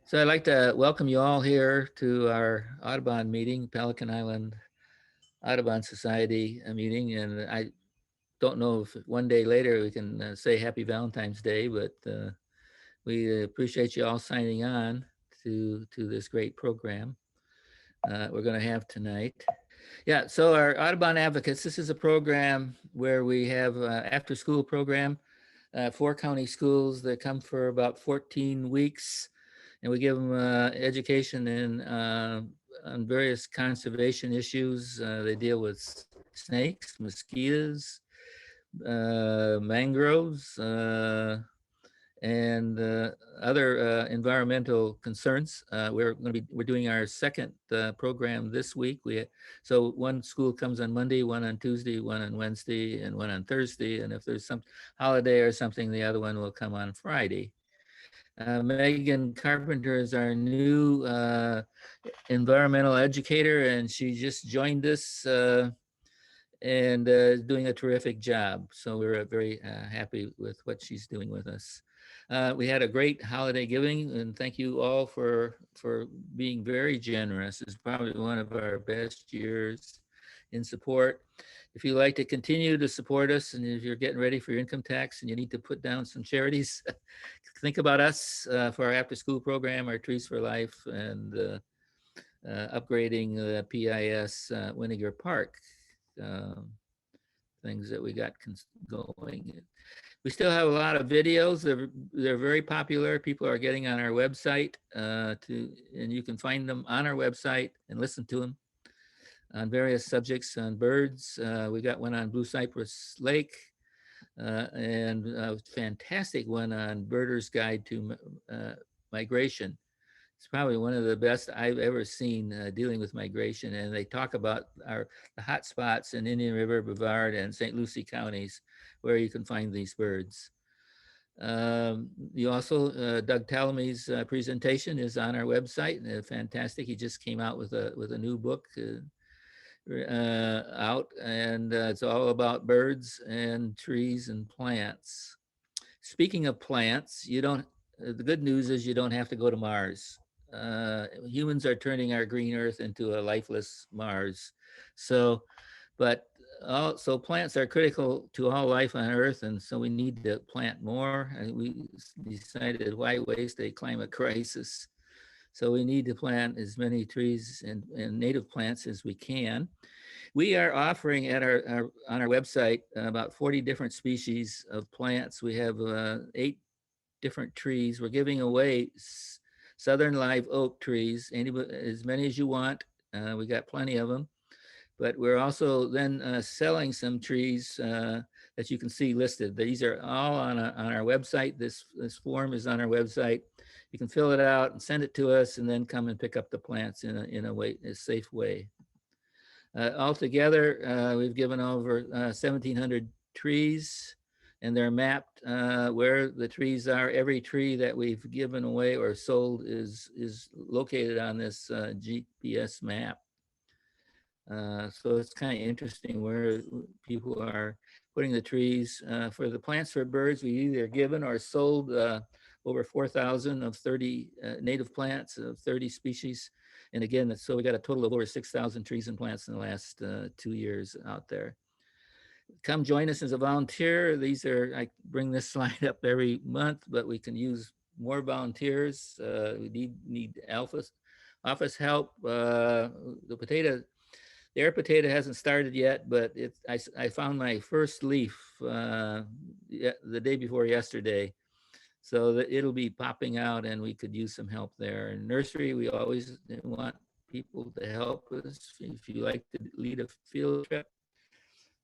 So I'd like to welcome you all here to our Audubon meeting, Pelican Island Audubon Society meeting. And I don't know if one day later we can say Happy Valentine's Day, but we appreciate you all signing on to this great program we're going to have tonight. Yeah, so our Audubon Advocates, this is a program where we have after school program, 4 county schools that come for about 14 weeks, and we give them education on various conservation issues. They deal with snakes, mosquitoes, mangroves, and other environmental concerns. We're doing our second program this week. So one school comes on Monday, one on Tuesday, one on Wednesday, and one on Thursday. And if there's some holiday or something, the other one will come on Friday. Megan Carpenter is our new environmental educator, and she just joined us and is doing a terrific job. So we're very happy with what she's doing with us. We had a great holiday giving, and thank you all for being very generous. It's probably one of our best years in support. If you'd like to continue to support us, and if you're getting ready for your income tax and you need to put down some charities, think about us for our after-school program, our Trees for Life, and upgrading the PIS Winnegar Park. Um, Things that we got going. We still have a lot of videos. They're very popular. People are getting on our website and you can find them on our website and listen to them on various subjects on birds. We got one on Blue Cypress Lake and a fantastic one on Birders Guide to Migration. It's probably one of the best I've ever seen dealing with migration. And they talk about the hot spots in Indian River, Brevard, and St. Lucie counties where you can find these birds. You also, Doug Tallamy's presentation is on our website, and fantastic. He just came out with a new book out, and it's all about birds and trees and plants. Speaking of plants, you don't. The good news is you don't have to go to Mars. Humans are turning our green Earth into a lifeless Mars. So, but also plants are critical to all life on Earth, and so we need to plant more. And we decided why waste a climate crisis. So we need to plant as many trees and native plants as we can. We are offering at on our website about 40 different species of plants. We have 8 different trees. We're giving away southern live oak trees, as many as you want. We got plenty of them. But we're also then selling some trees that you can see listed. These are all on our website. This form is on our website. You can fill it out and send it to us, and then come and pick up the plants in a safe way. Altogether, we've given over 1,700 trees, and they're mapped where the trees are. Every tree that we've given away or sold is located on this GPS map. So it's kind of interesting where people are putting the trees. For the plants for birds, we either given or sold over 4,000 of 30 native plants of 30 species. And again, so we got a total of over 6,000 trees and plants in the last 2 years out there. Come join us as a volunteer. I bring this slide up every month, but we can use more volunteers. We need office help. The air potato hasn't started yet, but I found my first leaf the day before yesterday. So that it'll be popping out and we could use some help there. In nursery, we always want people to help us. If you like to lead a field trip,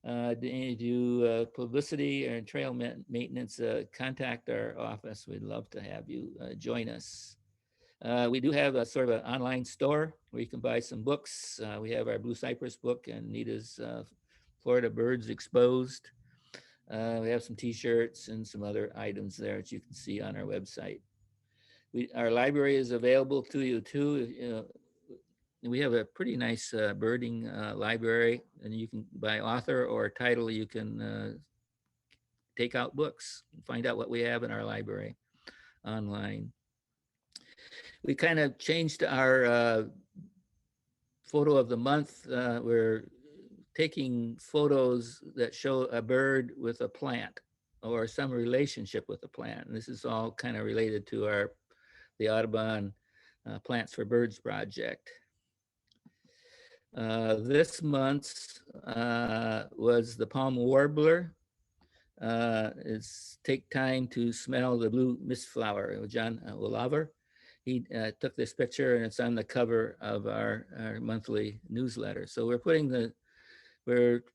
do publicity or trail maintenance, contact our office. We'd love to have you join us. We do have a sort of an online store where you can buy some books. We have our Blue Cypress book and Nita's Florida Birds Exposed. We have some t-shirts and some other items there that you can see on our website. Our library is available to you too. We have a pretty nice birding library, and you can, by author or title, you can take out books, find out what we have in our library online. We kind of changed our photo of the month. We're taking photos that show a bird with a plant or some relationship with a plant. And this is all kind of related to the Audubon Plants for Birds project. This month's was the palm warbler. It's take time to smell the blue mist flower. John Olaver, he took this picture and it's on the cover of our monthly newsletter. So we're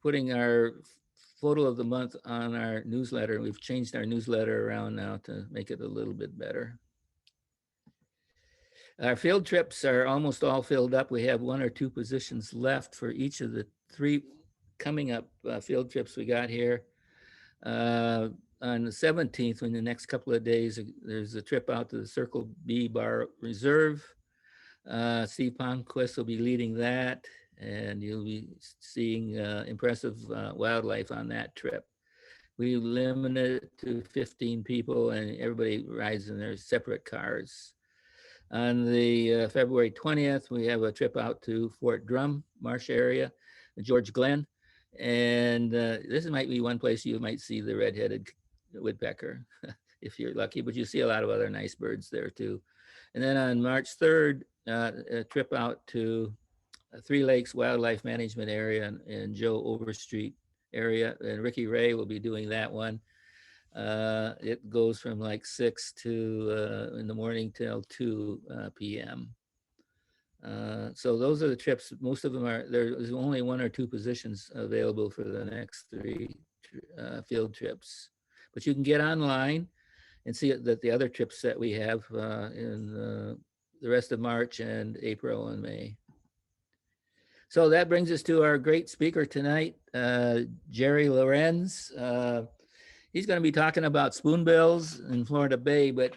putting our photo of the month on our newsletter. We've changed our newsletter around now to make it a little bit better. Our field trips are almost all filled up. We have 1 or 2 positions left for each of the 3 coming up field trips we got here. On the 17th, in the next couple of days, there's a trip out to the Circle B Bar Reserve. Steve Palmquist will be leading that, and you'll be seeing impressive wildlife on that trip. We limited it to 15 people, and everybody rides in their separate cars. On the February 20th, we have a trip out to Fort Drum Marsh area, George Glen. And this might be one place you might see the red-headed woodpecker if you're lucky, but you see a lot of other nice birds there too. And then on March 3rd, a trip out to Three Lakes Wildlife Management Area in Joe Overstreet area. And Ricky Ray will be doing that one. It goes from like 6 to in the morning till 2 p.m. So those are the trips. Most of them are, there's only 1 or 2 positions available for the next 3 field trips. But you can get online and see that the other trips that we have in the rest of March and April and May. So that brings us to our great speaker tonight, Jerry Lorenz. He's going to be talking about spoonbills in Florida Bay, but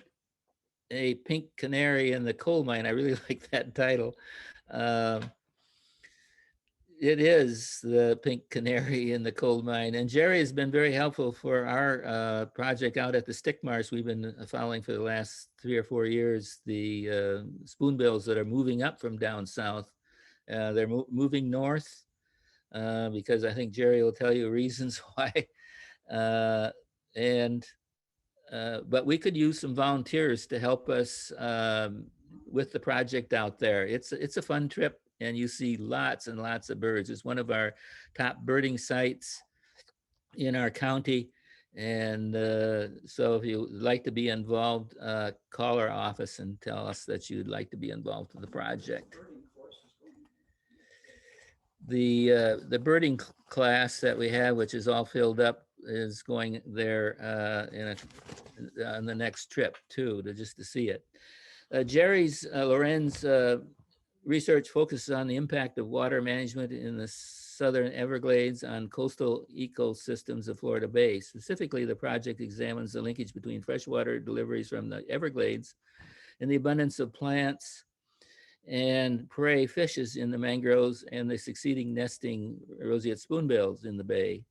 a pink canary in the coal mine. I really like that title. It is the pink canary in the coal mine. And Jerry has been very helpful for our project out at the stick marsh. We've been following for the last 3 or 4 years, the spoonbills that are moving up from down south. They're moving north because I think Jerry will tell you reasons why. But we could use some volunteers to help us with the project out there. It's a fun trip, and you see lots and lots of birds. It's one of our top birding sites in our county. And so if you'd like to be involved, call our office and tell us that you'd like to be involved in the project. The birding class that we have, which is all filled up, is going there on the next trip too, just to see it. Jerry's Lorenz research focuses on the impact of water management in the southern Everglades on coastal ecosystems of Florida Bay. Specifically, the project examines the linkage between freshwater deliveries from the Everglades and the abundance of plants and prey fishes in the mangroves and the succeeding nesting roseate spoonbills in the bay.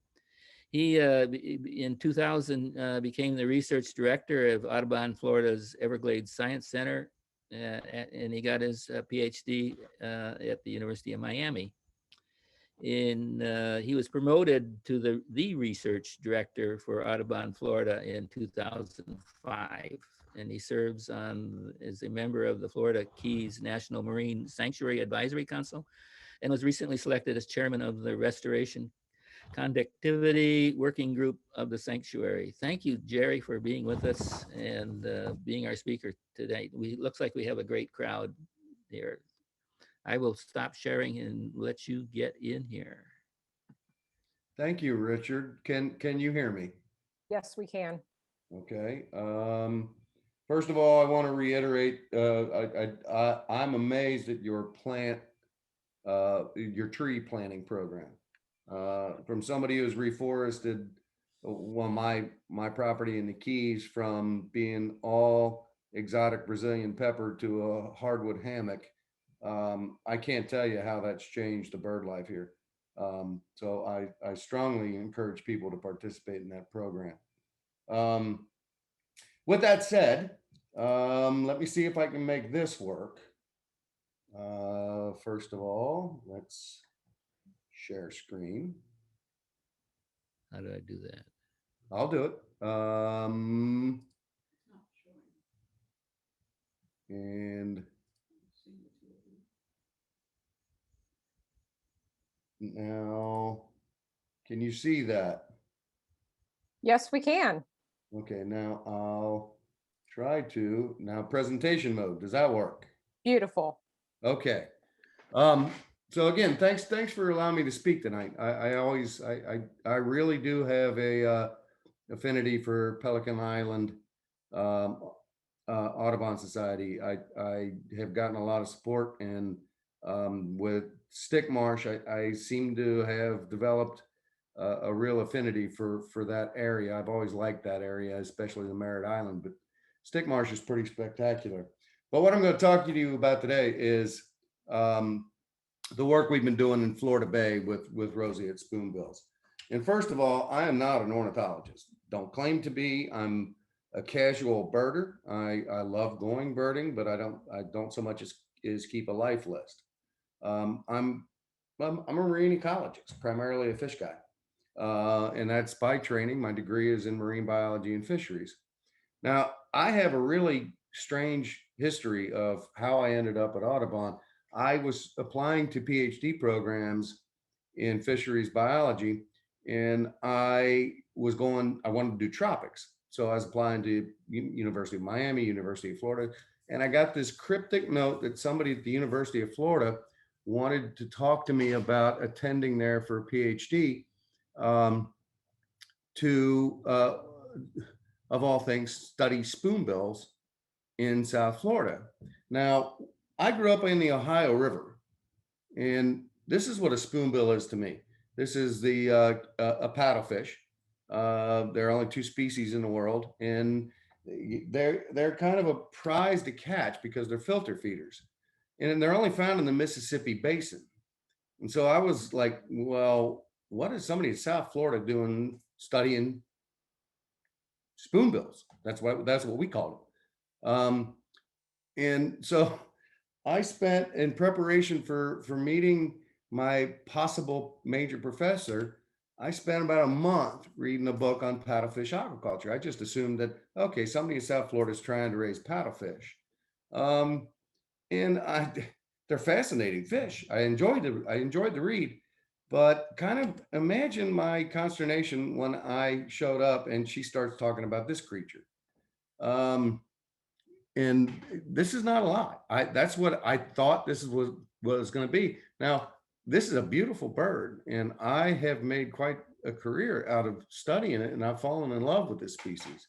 He, in 2000, became the research director of Audubon, Florida's Everglades Science Center, and he got his PhD at the University of Miami. He was promoted to the research director for Audubon, Florida in 2005. And he serves as a member of the Florida Keys National Marine Sanctuary Advisory Council and was recently selected as chairman of the Restoration Conductivity Working Group of the Sanctuary. Thank you, Jerry, for being with us and being our speaker today. Looks like we have a great crowd here. I will stop sharing and let you get in here. Thank you, Richard. Can you hear me? Yes, we can. Okay. First of all, I want to reiterate, I'm amazed at your tree planting program. From somebody who's reforested my property in the Keys from being all exotic Brazilian pepper to a hardwood hammock. I can't tell you how that's changed the bird life here. So I strongly encourage people to participate in that program. With that said, Let me see if I can make this work. First of all, let's share screen. How do I do that? I'll do it. And now, can you see that? Yes, we can. Okay, now I'll try to, now presentation mode, does that work? Beautiful. Okay. So again, thanks for allowing me to speak tonight. I really do have a affinity for Pelican Island um, Audubon Society. I have gotten a lot of support, and with Stick Marsh, I seem to have developed a real affinity for that area. I've always liked that area, especially the Merritt Island, but Stick Marsh is pretty spectacular. But what I'm going to talk to you about today is um, the work we've been doing in Florida Bay with Roseate Spoonbills. And first of all, I am not an ornithologist. Don't claim to be. I'm a casual birder. I love going birding, but I don't so much as keep a life list. I'm a marine ecologist, primarily a fish guy, and that's by training. My degree is in marine biology and fisheries. Now, I have a really strange history of how I ended up at Audubon. I was applying to PhD programs in fisheries biology, and I wanted to do tropics. So I was applying to University of Miami, University of Florida, and I got this cryptic note that somebody at the University of Florida wanted to talk to me about attending there for a PhD um, to of all things, study spoonbills in South Florida. Now, I grew up in the Ohio River, and this is what a spoonbill is to me. This is a paddlefish. There are only two species in the world, and they're kind of a prize to catch because they're filter feeders, and they're only found in the Mississippi Basin. And so I was like, well, what is somebody in South Florida doing studying spoonbills? That's what we called it. And so I spent, in preparation for meeting my possible major professor, I spent about a month reading a book on paddlefish aquaculture. I just assumed that, okay, somebody in South Florida is trying to raise paddlefish. Um, and they're fascinating fish. I enjoyed the read, but kind of imagine my consternation when I showed up and she starts talking about this creature. Um, and this is not a lot. That's what I thought this was going to be. Now, this is a beautiful bird, and I have made quite a career out of studying it, and I've fallen in love with this species.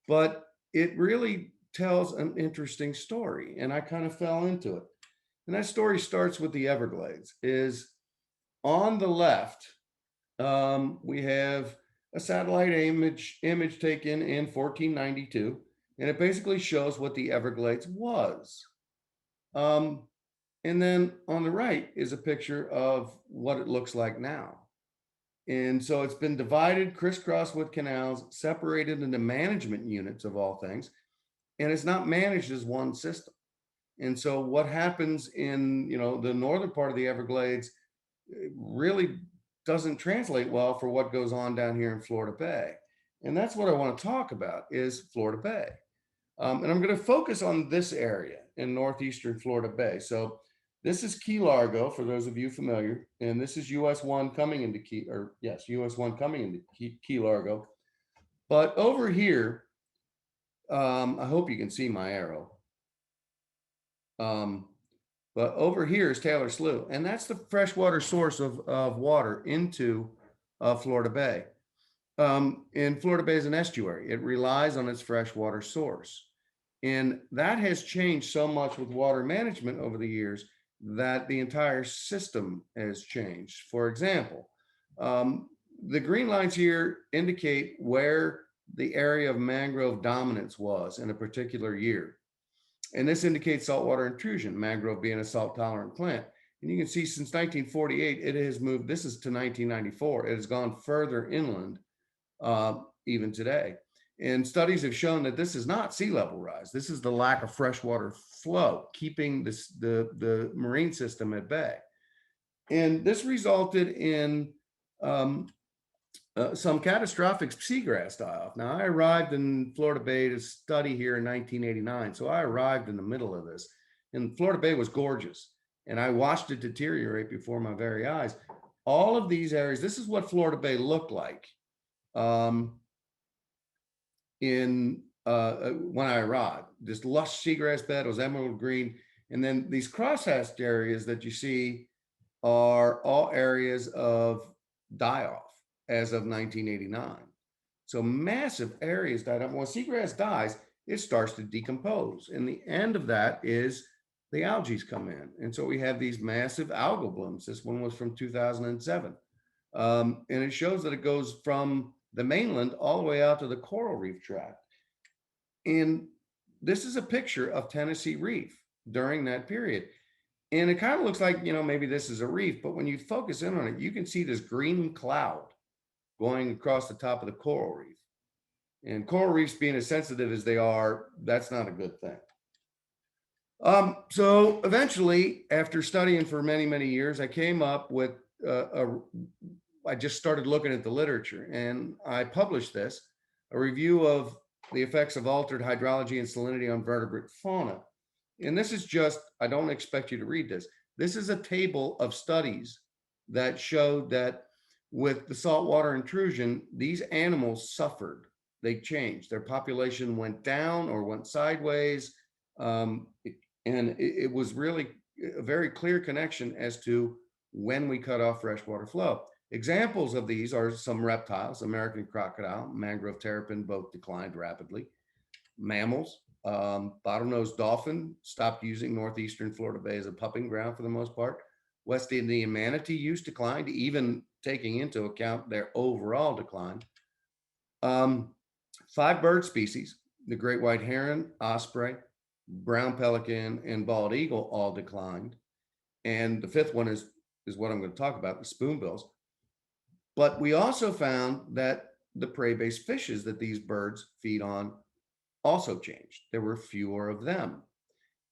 But it really tells an interesting story, and I kind of fell into it. And that story starts with the Everglades. Is on the left, we have a satellite image taken in 1492, and it basically shows what the Everglades was. Um, and then on the right is a picture of what it looks like now. And so it's been divided, crisscrossed with canals, separated into management units of all things, and it's not managed as one system. And so what happens in the northern part of the Everglades really doesn't translate well for what goes on down here in Florida Bay. And that's what I want to talk about is Florida Bay. And I'm going to focus on this area in northeastern Florida Bay. So this is Key Largo, for those of you familiar, and this is US 1 coming into US 1 coming into Key Largo. But over here, I hope you can see my arrow. But over here is Taylor Slough, and that's the freshwater source of water into Florida Bay. And Florida Bay is an estuary. It relies on its freshwater source. And that has changed so much with water management over the years that the entire system has changed. For example, the green lines here indicate where the area of mangrove dominance was in a particular year. And this indicates saltwater intrusion, mangrove being a salt tolerant plant. And you can see since 1948, it has moved, this is to 1994, it has gone further inland even today. And studies have shown that this is not sea level rise. This is the lack of freshwater flow, keeping the marine system at bay. And this resulted in some catastrophic seagrass die-off. Now, I arrived in Florida Bay to study here in 1989. So I arrived in the middle of this. And Florida Bay was gorgeous. And I watched it deteriorate before my very eyes. All of these areas, this is what Florida Bay looked like when I arrived. This lush seagrass bed was emerald green. And then these cross-hatched areas that you see are all areas of die-off as of 1989. So massive areas died off. When seagrass dies, it starts to decompose. And the end of that is the algae come in. And so we have these massive algal blooms. This one was from 2007. And it shows that it goes from the mainland all the way out to the coral reef tract. And this is a picture of Tennessee Reef during that period. And it kind of looks like, maybe this is a reef, but when you focus in on it, you can see this green cloud going across the top of the coral reef. And coral reefs being as sensitive as they are, that's not a good thing. So eventually, after studying for many, many years, I came up with, I just started looking at the literature, and I published this, a review of the effects of altered hydrology and salinity on vertebrate fauna. And this is just, I don't expect you to read this. This is a table of studies that showed that with the saltwater intrusion, these animals suffered. They changed. Their population went down or went sideways. And it was really a very clear connection as to when we cut off freshwater flow. Examples of these are some reptiles: American crocodile, mangrove terrapin, both declined rapidly. Mammals, bottlenose dolphin stopped using northeastern Florida Bay as a pupping ground for the most part. West Indian manatee use declined, even taking into account their overall decline. 5 bird species, the great white heron, osprey, brown pelican, and bald eagle, all declined. And the 5th one is what I'm going to talk about, the spoonbills. But we also found that the prey-based fishes that these birds feed on also changed. There were fewer of them.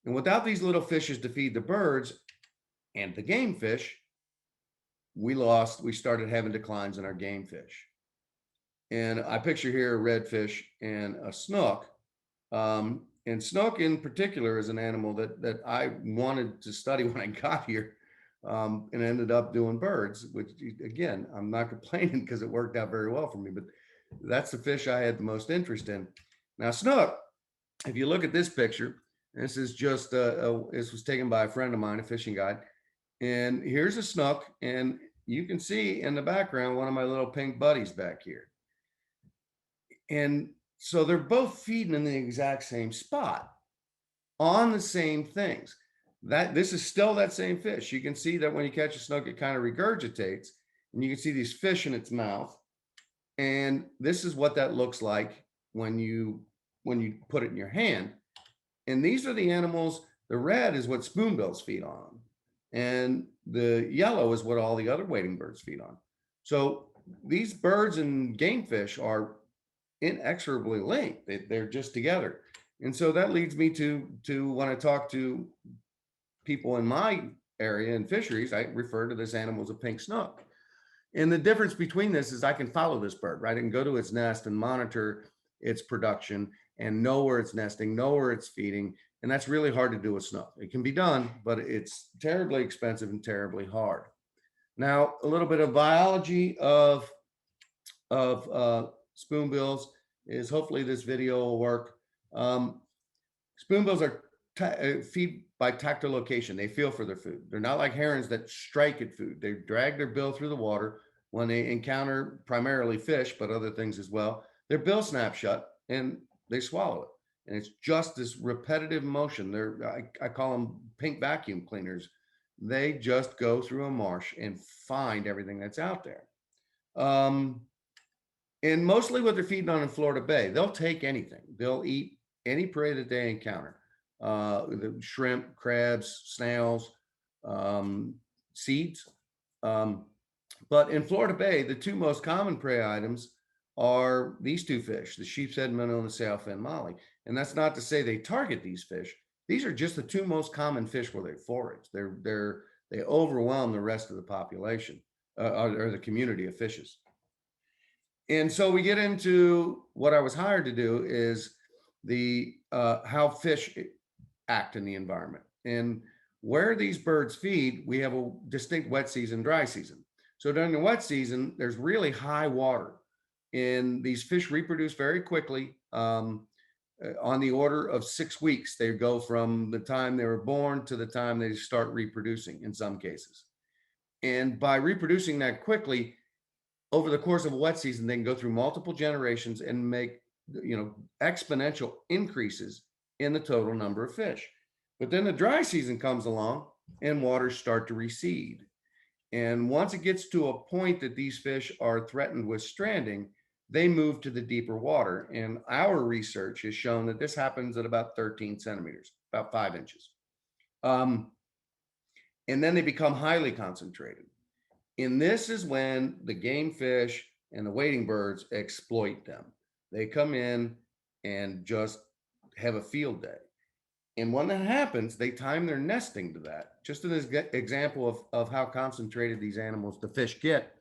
And without these little fishes to feed the birds and the game fish, we started having declines in our game fish. And I picture here a redfish and a snook. And snook in particular is an animal that I wanted to study when I got here, and ended up doing birds, which again, I'm not complaining because it worked out very well for me, but that's the fish I had the most interest in. Now, snook, if you look at this picture, this is just, this was taken by a friend of mine, a fishing guide. And here's a snook, and you can see in the background one of my little pink buddies back here. And so they're both feeding in the exact same spot on the same things. This is still that same fish. You can see that when you catch a snook, it kind of regurgitates, and you can see these fish in its mouth. And this is what that looks like when you put it in your hand. And these are the animals. The red is what spoonbills feed on, and the yellow is what all the other wading birds feed on. So these birds and game fish are inexorably linked. They're just together. And so that leads me to when I talk to people in my area in fisheries, I refer to this animal as a pink snook. And the difference between this is I can follow this bird, right? I can go to its nest and monitor its production and know where it's nesting, know where it's feeding. And that's really hard to do with snook. It can be done, but it's terribly expensive and terribly hard. Now, a little bit of biology of spoonbills is, hopefully this video will work. Spoonbills are feed by tactile location. They feel for their food. They're not like herons that strike at food. They drag their bill through the water when they encounter primarily fish, but other things as well. Their bill snaps shut and they swallow it. And it's just this repetitive motion. I call them pink vacuum cleaners. They just go through a marsh and find everything that's out there. And mostly what they're feeding on in Florida Bay, they'll take anything. They'll eat any prey that they encounter. The shrimp, crabs, snails, seeds. But in Florida Bay, the 2 most common prey items are these two fish, the sheepshead minnow and the sailfin molly. And that's not to say they target these fish. These are just the two most common fish where they forage. They overwhelm the rest of the population or the community of fishes. And so we get into what I was hired to do is the how fish act in the environment. And where these birds feed, we have a distinct wet season, dry season. So during the wet season, there's really high water, and these fish reproduce very quickly. On the order of 6 weeks, they go from the time they were born to the time they start reproducing in some cases. And by reproducing that quickly, over the course of a wet season, they can go through multiple generations and make, exponential increases in the total number of fish. But then the dry season comes along and waters start to recede. And once it gets to a point that these fish are threatened with stranding, they move to the deeper water. And our research has shown that this happens at about 13 centimeters, about 5 inches. And then they become highly concentrated. And this is when the game fish and the wading birds exploit them. They come in and just have a field day. And when that happens, they time their nesting to that. Just an example of how concentrated these animals, the fish, get.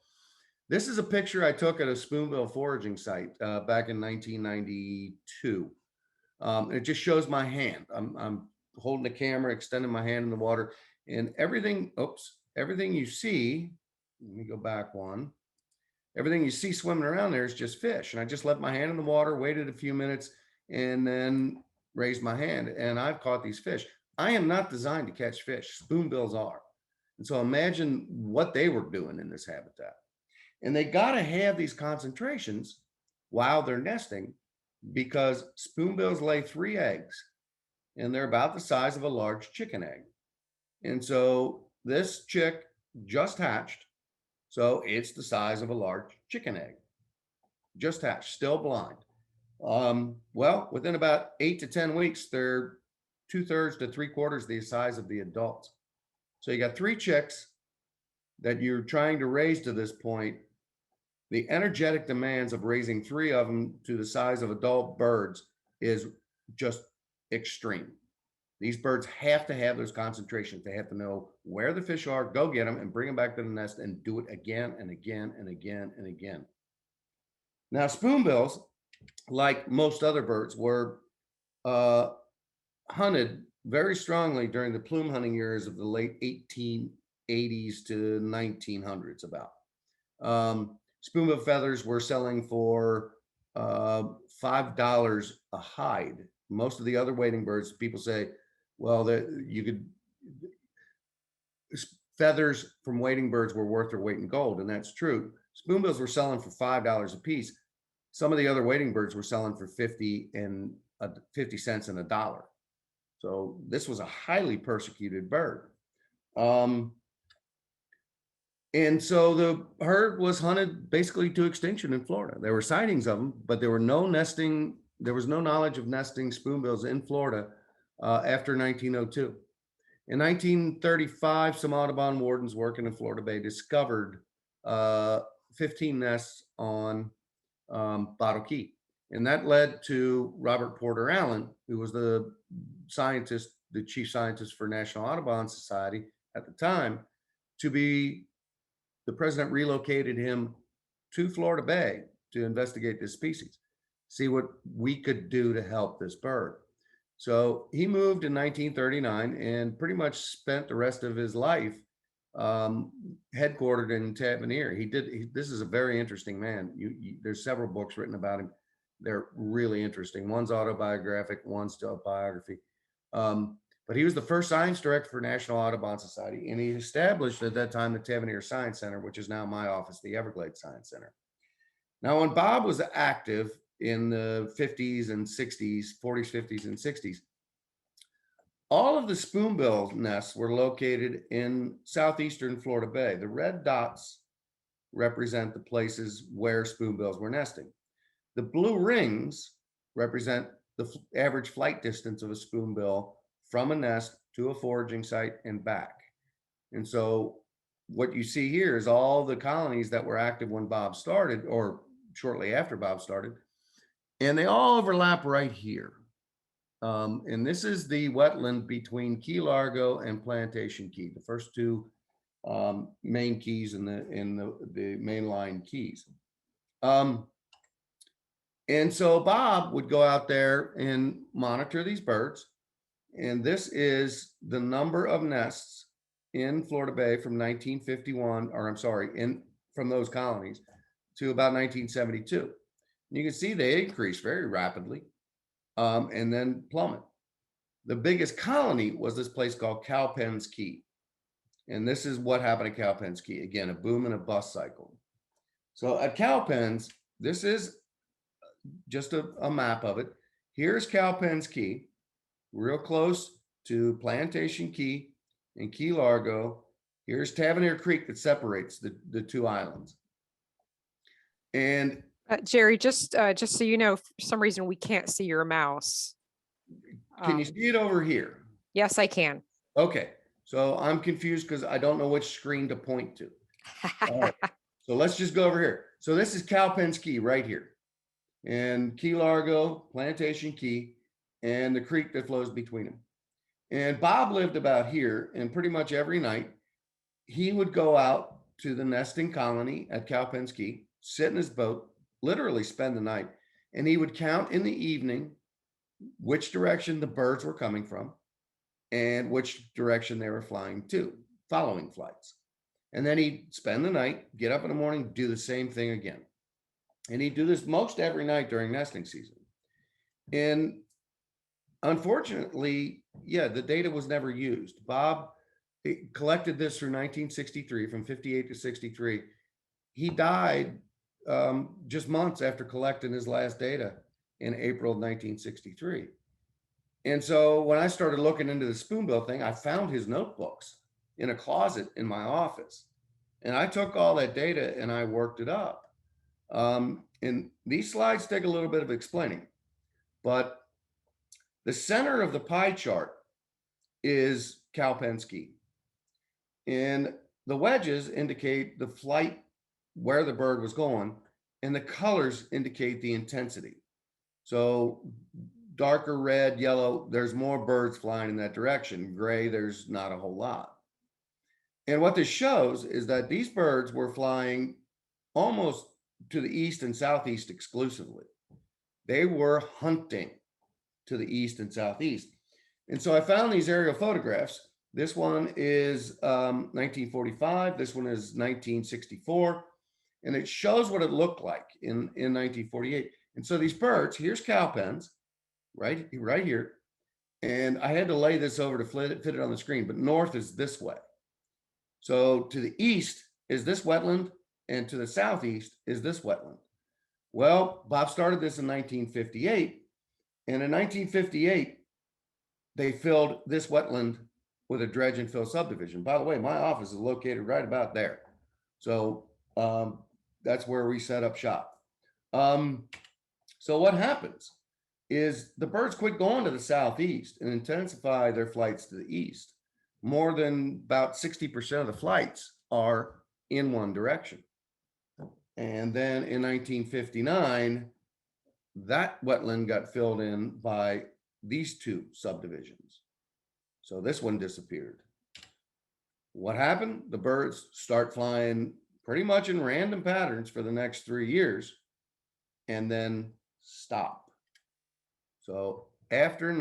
This is a picture I took at a spoonbill foraging site back in 1992. It just shows my hand. I'm holding the camera, extending my hand in the water, and everything you see, let me go back one. Everything you see swimming around there is just fish. And I just left my hand in the water, waited a few minutes, and then raised my hand. And I've caught these fish. I am not designed to catch fish. Spoonbills are. And so imagine what they were doing in this habitat. And they got to have these concentrations while they're nesting, because spoonbills lay 3 eggs, and they're about the size of a large chicken egg. And so this chick just hatched. So it's the size of a large chicken egg, just hatched, still blind. Well, within about 8 to 10 weeks, they're 2/3 to 3/4 the size of the adults. So you got 3 chicks that you're trying to raise to this point. The energetic demands of raising 3 of them to the size of adult birds is just extreme. These birds have to have those concentrations. They have to know where the fish are, go get them and bring them back to the nest and do it again and again and again and again. Now, spoonbills, like most other birds, were hunted very strongly during the plume hunting years of the late 1880s to 1900s about. Spoonbill feathers were selling for $5 a hide. Most of the other wading birds, people say, well, feathers from wading birds were worth their weight in gold, and that's true. Spoonbills were selling for $5 a piece. Some of the other wading birds were selling for 50 cents and $1. So this was a highly persecuted bird. And so the herd was hunted basically to extinction in Florida. There were sightings of them, but there was no knowledge of nesting spoonbills in Florida after 1902. In 1935, some Audubon wardens working in Florida Bay discovered 15 nests on Bottle Key. And that led to Robert Porter Allen, who was the chief scientist for National Audubon Society at the time, the president relocated him to Florida Bay to investigate this species, see what we could do to help this bird. So he moved in 1939 and pretty much spent the rest of his life headquartered in Tavernier. This is a very interesting man. There's several books written about him. They're really interesting. One's autobiographic, one's still biography. But he was the first science director for National Audubon Society, and he established at that time the Tavernier Science Center, which is now my office, the Everglades Science Center. Now, when Bob was active in the 50s and 60s, 40s, 50s, and 60s, all of the spoonbill nests were located in southeastern Florida Bay. The red dots represent the places where spoonbills were nesting. The blue rings represent the average flight distance of a spoonbill from a nest to a foraging site and back. And so what you see here is all the colonies that were active when Bob started, or shortly after Bob started. And they all overlap right here. And this is the wetland between Key Largo and Plantation Key, the first two main keys in the mainline keys. And so Bob would go out there and monitor these birds. And this is the number of nests in Florida Bay from 1951, or I'm sorry, from those colonies to about 1972. You can see they increased very rapidly and then plummet. The biggest colony was this place called Cowpens Key. And this is what happened at Cowpens Key. Again, a boom and a bust cycle. So at Cowpens, this is just a map of it. Here's Cowpens Key, real close to Plantation Key and Key Largo. Here's Tavernier Creek that separates the two islands. And Jerry, just so you know, for some reason we can't see your mouse. can you see it over here? Yes, I can. Okay, so I'm confused because I don't know which screen to point to. All right, so let's just go over here. So this is Cowpens Key right here. And Key Largo, Plantation Key, and the creek that flows between them. And Bob lived about here, and pretty much every night he would go out to the nesting colony at Cowpens Key, sit in his boat, literally spend the night, and he would count in the evening which direction the birds were coming from and which direction they were flying to, following flights. And then he'd spend the night, get up in the morning, do the same thing again. And he'd do this most every night during nesting season. And unfortunately, yeah, the data was never used. Bob collected this through 1963, from 58 to 63. He died just months after collecting his last data in April of 1963. And so when I started looking into the spoonbill thing, I found his notebooks in a closet in my office. And I took all that data and I worked it up. And these slides take a little bit of explaining, but the center of the pie chart is Cowpens Key. And the wedges indicate the flight, where the bird was going, and the colors indicate the intensity. So darker red, yellow, there's more birds flying in that direction. Gray, there's not a whole lot. And what this shows is that these birds were flying almost to the east and southeast exclusively. They were hunting to the east and southeast. And so I found these aerial photographs. This one is 1945. This one is 1964. And it shows what it looked like in 1948. And so these birds, here's Cowpens, right here. And I had to lay this over to fit it on the screen, but north is this way. So to the east is this wetland, and to the southeast is this wetland. Well, Bob started this in 1958. And in 1958, they filled this wetland with a dredge and fill subdivision. By the way, my office is located right about there. So that's where we set up shop. So what happens is the birds quit going to the southeast and intensify their flights to the east. More than about 60% of the flights are in one direction. And then in 1959, that wetland got filled in by these two subdivisions. So this one disappeared. What happened? The birds start flying pretty much in random patterns for the next 3 years and then stop. So after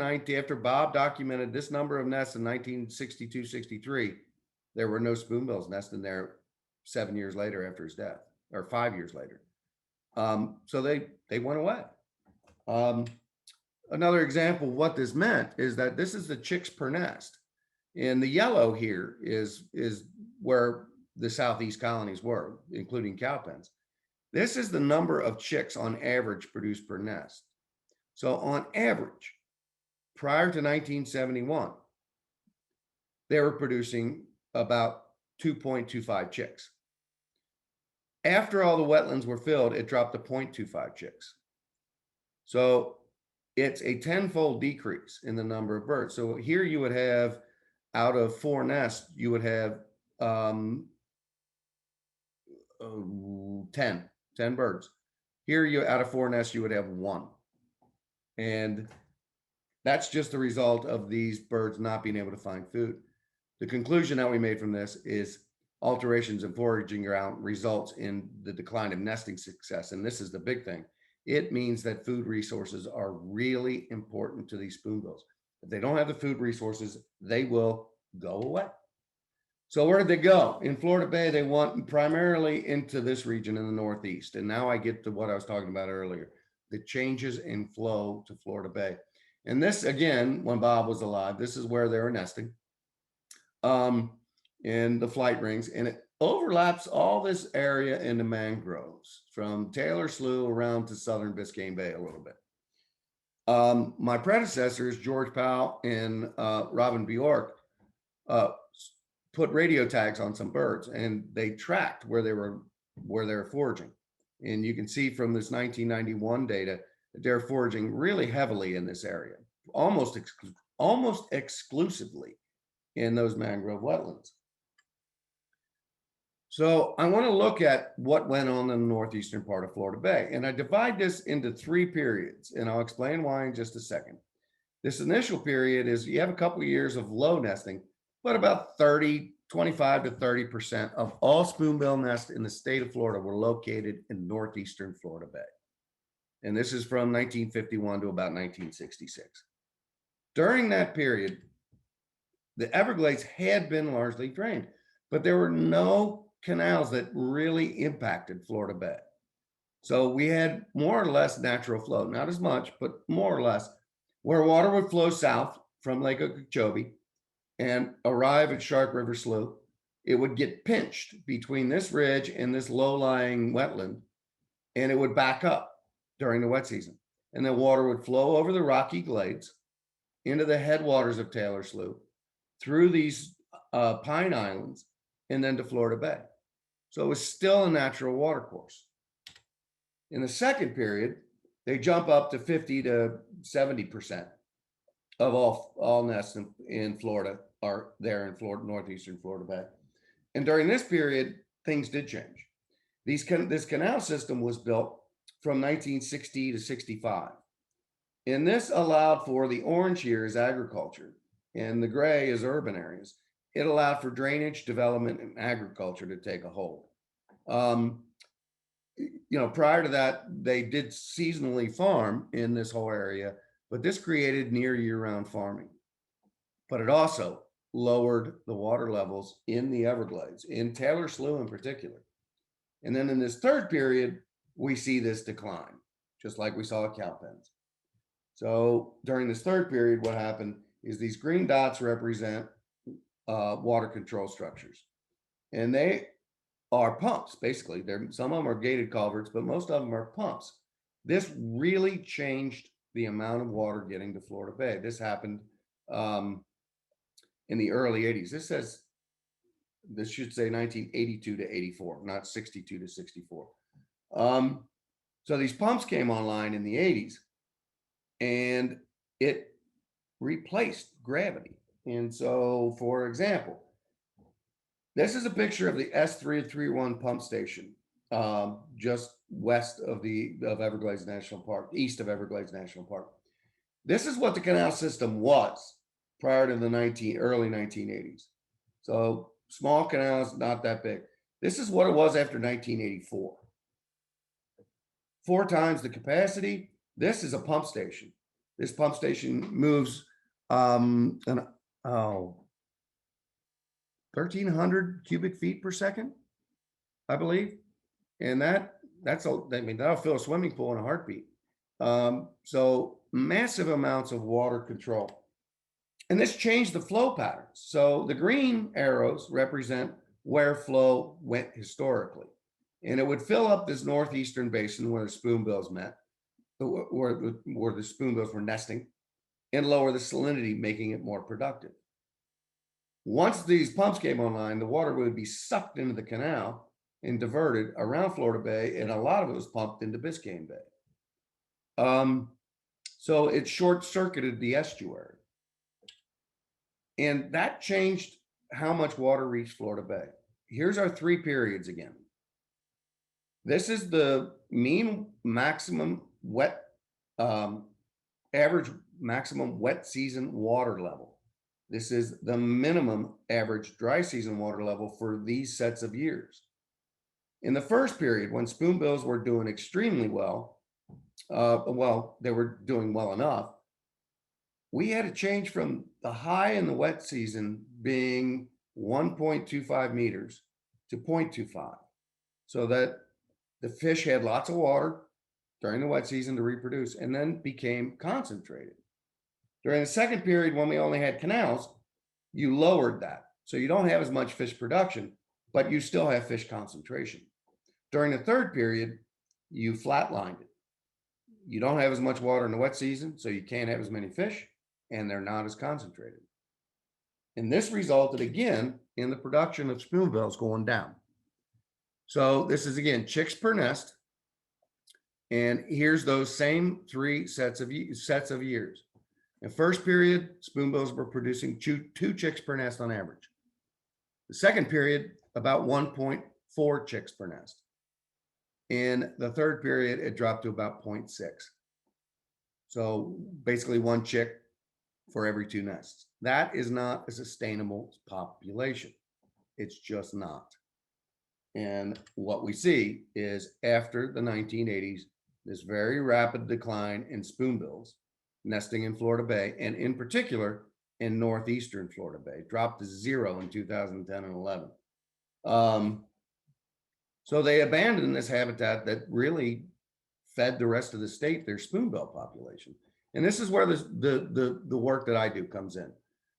Bob documented this number of nests in 1962, 63, there were no spoonbills nesting there 7 years later after his death, or 5 years later. So they went away. Another example of what this meant is that this is the chicks per nest. And the yellow here is where the southeast colonies were, including Cowpens. This is the number of chicks on average produced per nest. So on average, prior to 1971, they were producing about 2.25 chicks. After all the wetlands were filled, it dropped to 0.25 chicks. So it's a 10-fold decrease in the number of birds. So here you would have, out of 4 nests, you would have 10 birds. Here, you out of 4 nests, you would have 1. And that's just the result of these birds not being able to find food. The conclusion that we made from this is alterations in foraging ground results in the decline of nesting success. And this is the big thing. It means that food resources are really important to these spoonbills. If they don't have the food resources, they will go away. So where did they go? In Florida Bay, they went primarily into this region in the Northeast. And now I get to what I was talking about earlier, the changes in flow to Florida Bay. And this, again, when Bob was alive, this is where they were nesting in the flight rings. And it overlaps all this area into mangroves from Taylor Slough around to southern Biscayne Bay a little bit. My predecessors, George Powell and Robin Bjork, put radio tags on some birds, and they tracked where they were foraging. And you can see from this 1991 data that they're foraging really heavily in this area, almost exclusively in those mangrove wetlands. So I want to look at what went on in the northeastern part of Florida Bay, and I divide this into 3 periods, and I'll explain why in just a second. This initial period is you have a couple of years of low nesting, but about 25 to 30% of all spoonbill nests in the state of Florida were located in northeastern Florida Bay. And this is from 1951 to about 1966. During that period, the Everglades had been largely drained, but there were no canals that really impacted Florida Bay. So we had more or less natural flow, not as much, but more or less, where water would flow south from Lake Okeechobee and arrive at Shark River Slough. It would get pinched between this ridge and this low-lying wetland, and it would back up during the wet season. And the water would flow over the rocky glades into the headwaters of Taylor Slough, through these pine islands, and then to Florida Bay. So it was still a natural water course. In the second period, they jump up to 50 to 70% of all nests in Florida are there in Florida, northeastern Florida Bay. And during this period, things did change. This canal system was built from 1960 to 65. And this allowed for the orange here is agriculture, and the gray is urban areas. It allowed for drainage, development, and agriculture to take a hold. Prior to that, they did seasonally farm in this whole area, but this created near year-round farming. But it also lowered the water levels in the Everglades, in Taylor Slough in particular. And then in this third period, we see this decline, just like we saw at Cowpens. So during this third period, what happened is these green dots represent water control structures. And they are pumps, basically. Some of them are gated culverts, but most of them are pumps. This really changed the amount of water getting to Florida Bay. This happened in the early 80s. This should say 1982 to 84, not 62 to 64. So these pumps came online in the 80s, and it replaced gravity. And so, for example, this is a picture of the S331 pump station, just west of Everglades National Park, east of Everglades National Park. This is what the canal system was prior to the early 1980s. So small canals, not that big. This is what it was after 1984. 4 times the capacity. This is a pump station. This pump station moves 1,300 cubic feet per second, I believe. And that'll fill a swimming pool in a heartbeat. So massive amounts of water control. And this changed the flow patterns. So the green arrows represent where flow went historically. And it would fill up this northeastern basin where the spoonbills met, where the spoonbills were nesting, and lower the salinity, making it more productive. Once these pumps came online, the water would be sucked into the canal and diverted around Florida Bay, and a lot of it was pumped into Biscayne Bay. So it short-circuited the estuary. And that changed how much water reached Florida Bay. Here's our 3 periods again. This is the mean maximum wet, average maximum wet season water level. This is the minimum average dry season water level for these sets of years. In the first period, when spoonbills were doing extremely well, they were doing well enough, we had to change from the high in the wet season being 1.25 meters to 0.25, so that the fish had lots of water during the wet season to reproduce and then became concentrated. During the second period, when we only had canals, you lowered that. So you don't have as much fish production, but you still have fish concentration. During the third period, you flatlined it. You don't have as much water in the wet season, so you can't have as many fish, and they're not as concentrated. And this resulted again in the production of spoonbills going down. So this is again chicks per nest. And here's those same three sets of years. In first period, spoonbills were producing two chicks per nest on average. The second period, about 1.4 chicks per nest. In the third period, it dropped to about 0.6. So basically one chick for every two nests. That is not a sustainable population. It's just not. And what we see is after the 1980s, this very rapid decline in spoonbills nesting in Florida Bay, and in particular in northeastern Florida Bay, dropped to 0 in 2010 and 11. So they abandoned this habitat that really fed the rest of the state, their spoonbill population. And this is where the work that I do comes in.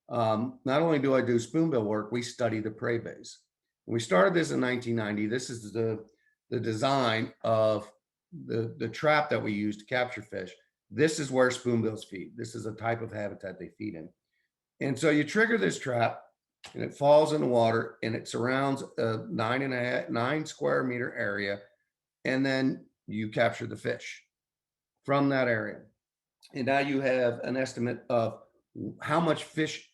Not only do I do spoonbill work, we study the prey base. When we started this in 1990, this is the design of the trap that we use to capture fish. This is where spoonbills feed. This is a type of habitat they feed in. And so you trigger this trap and it falls in the water and it surrounds a 9 square meter area. And then you capture the fish from that area. And now you have an estimate of how much fish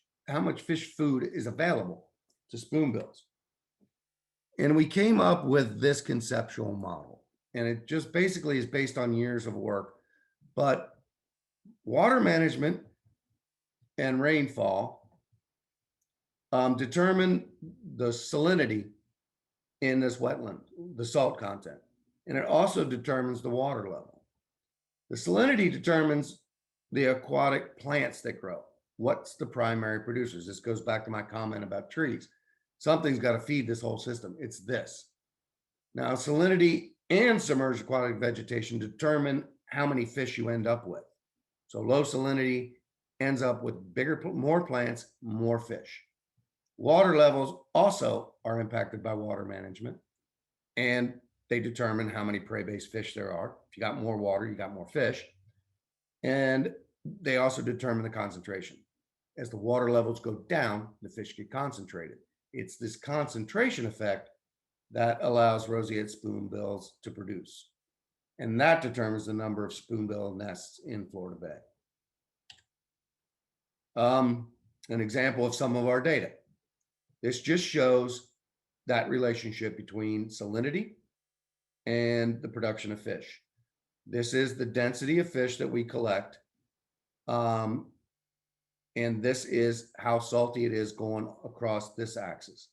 food is available to spoonbills. And we came up with this conceptual model. And it just basically is based on years of work. But water management and rainfall determine the salinity in this wetland, the salt content. And it also determines the water level. The salinity determines the aquatic plants that grow. What's the primary producers? This goes back to my comment about trees. Something's got to feed this whole system. It's this. Now, salinity and submerged aquatic vegetation determine how many fish you end up with. So low salinity ends up with more plants, more fish. Water levels also are impacted by water management, and they determine how many prey-based fish there are. If you got more water, you got more fish. And they also determine the concentration. As the water levels go down, the fish get concentrated. It's this concentration effect that allows roseate spoonbills to produce. And that determines the number of spoonbill nests in Florida Bay. An example of some of our data. This just shows that relationship between salinity and the production of fish. This is the density of fish that we collect. And this is how salty it is going across this axis.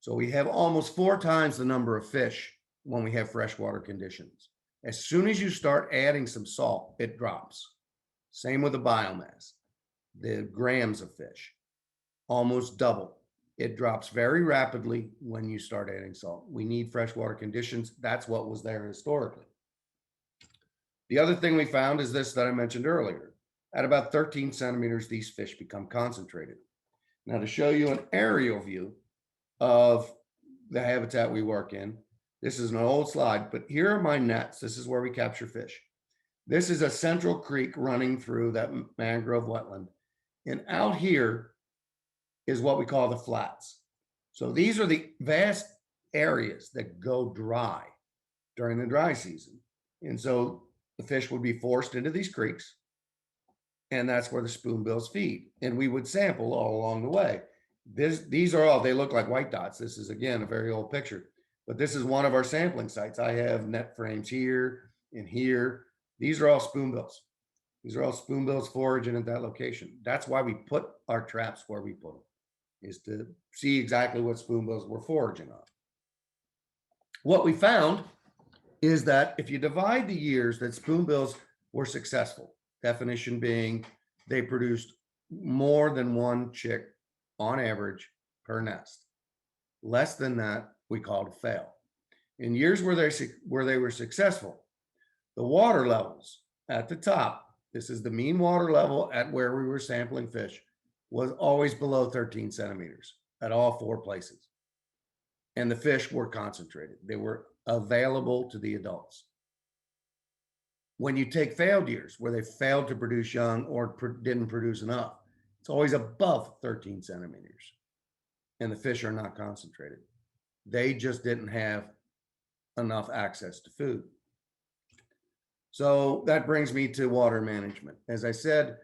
So we have almost 4 times the number of fish when we have freshwater conditions. As soon as you start adding some salt, it drops. Same with the biomass. The grams of fish, almost double. It drops very rapidly when you start adding salt. We need freshwater conditions. That's what was there historically. The other thing we found is this that I mentioned earlier. At about 13 centimeters, these fish become concentrated. Now, to show you an aerial view of the habitat we work in, this is an old slide, but here are my nets. This is where we capture fish. This is a central creek running through that mangrove wetland. And out here is what we call the flats. So these are the vast areas that go dry during the dry season. And so the fish would be forced into these creeks, and that's where the spoonbills feed. And we would sample all along the way. These are all, they look like white dots. This is, again, a very old picture. but this is one of our sampling sites. I have net frames here and here. These are all spoonbills. These are all spoonbills foraging at that location. That's why we put our traps where we put them, is to see exactly what spoonbills we're foraging on. What we found is that if you divide the years that spoonbills were successful, definition being they produced more than one chick on average per nest. Less than that, we called a fail. In years where they were successful, the water levels at the top, this is the mean water level at where we were sampling fish, was always below 13 centimeters at all 4 places. And the fish were concentrated. They were available to the adults. When you take failed years where they failed to produce young or didn't produce enough, it's always above 13 centimeters. And the fish are not concentrated. They just didn't have enough access to food. So that brings me to water management. As I said,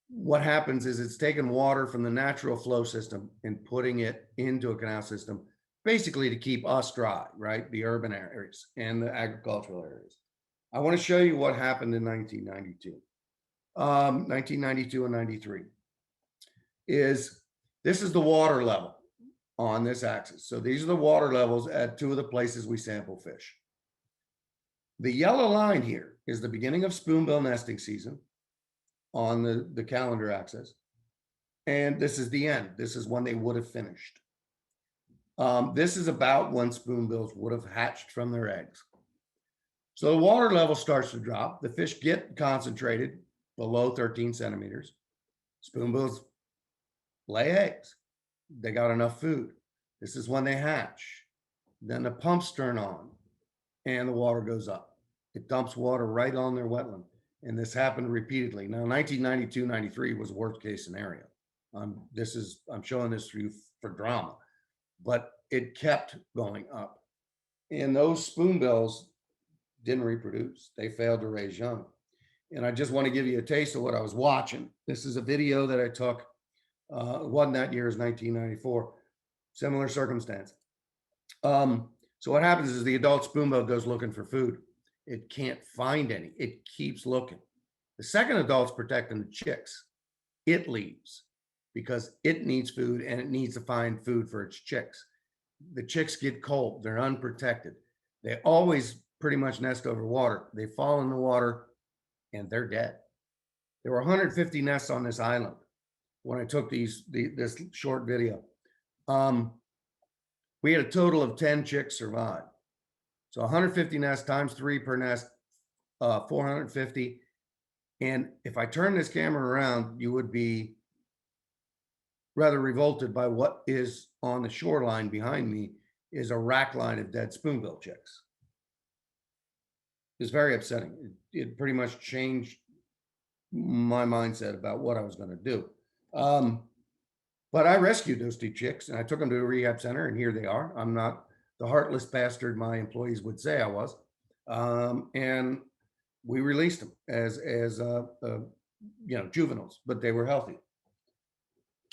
what happens is it's taking water from the natural flow system and putting it into a canal system, basically to keep us dry, right? The urban areas and the agricultural areas. I want to show you what happened in 1992. 1992 and 93 this is the water level on this axis. So these are the water levels at 2 of the places we sample fish. The yellow line here is the beginning of spoonbill nesting season on the calendar axis. And this is the end. This is when they would have finished. This is about when spoonbills would have hatched from their eggs. So the water level starts to drop. The fish get concentrated below 13 centimeters. Spoonbills lay eggs. They got enough food. This is when they hatch. Then the pumps turn on and the water goes up. It dumps water right on their wetland. And this happened repeatedly. Now, 1992-93 was worst case scenario. I'm showing this to you for drama, but it kept going up. And those spoonbills didn't reproduce. They failed to raise young. And I just want to give you a taste of what I was watching. This is a video that I took. It wasn't that year, it was 1994. Similar circumstance. So what happens is the adult spoonbill goes looking for food. It can't find any. It keeps looking. The second adult's protecting the chicks. It leaves because it needs food and it needs to find food for its chicks. The chicks get cold. They're unprotected. They always pretty much nest over water. They fall in the water and they're dead. There were 150 nests on this island when I took this short video. We had a total of 10 chicks survive. So 150 nests times 3 per nest, 450. And if I turn this camera around, you would be rather revolted by what is on the shoreline behind me is a rack line of dead spoonbill chicks. It's very upsetting. It pretty much changed my mindset about what I was going to do. But I rescued those 2 chicks and I took them to a rehab center and here they are. I'm not the heartless bastard my employees would say I was. And we released them as juveniles, but they were healthy.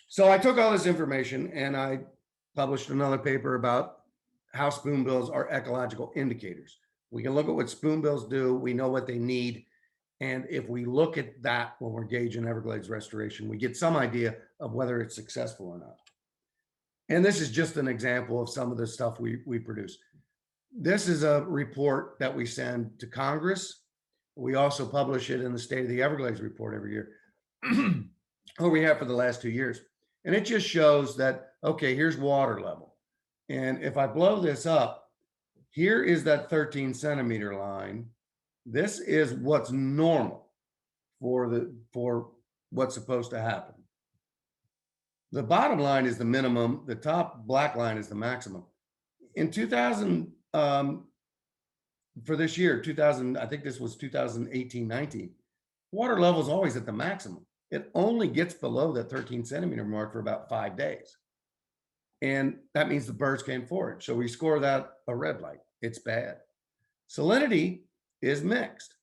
So I took all this information and I published another paper about how spoonbills are ecological indicators. We can look at what spoonbills do. We know what they need. And if we look at that when we're gauging Everglades restoration, we get some idea of whether it's successful or not. And this is just an example of some of the stuff we produce. This is a report that we send to Congress. We also publish it in the State of the Everglades report every year, or we have for the last 2 years. And it just shows that, okay, here's water level. And if I blow this up, here is that 13 centimeter line. This is what's normal for what's supposed to happen. The bottom line is the minimum. The top black line is the maximum. In 2000, for this year, 2000, I think this was 2018-19, water level is always at the maximum. It only gets below that 13 centimeter mark for about 5 days. And that means the birds can't forage. So we score that a red light. It's bad. Salinity is mixed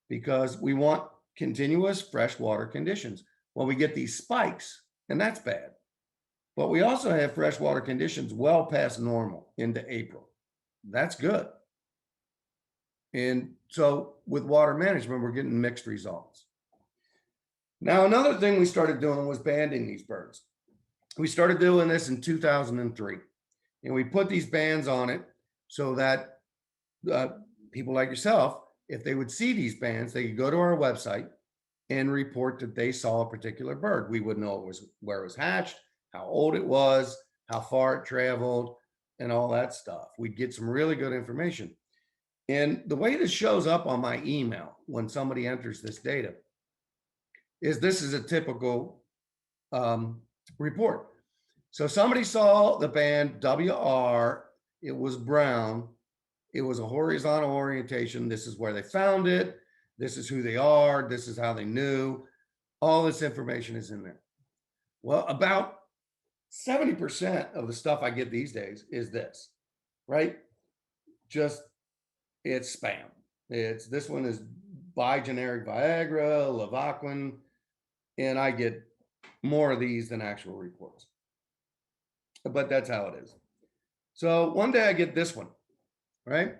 because we want continuous freshwater conditions. Well, we get these spikes and that's bad. But we also have freshwater conditions well past normal into April. That's good. And so with water management, we're getting mixed results. Now, another thing we started doing was banding these birds. We started doing this in 2003, and we put these bands on it so that people like yourself, if they would see these bands, they could go to our website and report that they saw a particular bird. We would know it was where it was hatched, how old it was, how far it traveled, and all that stuff. We'd get some really good information. And the way this shows up on my email when somebody enters this data is this is a typical report. So somebody saw the band WR, it was brown, it was a horizontal orientation. This is where they found it. This is who they are. This is how they knew. All this information is in there. Well, about 70% of the stuff I get these days is this, right? Just it's spam. It's this one is by generic Viagra, Levaquin, and I get more of these than actual reports. But that's how it is. So one day I get this one, right?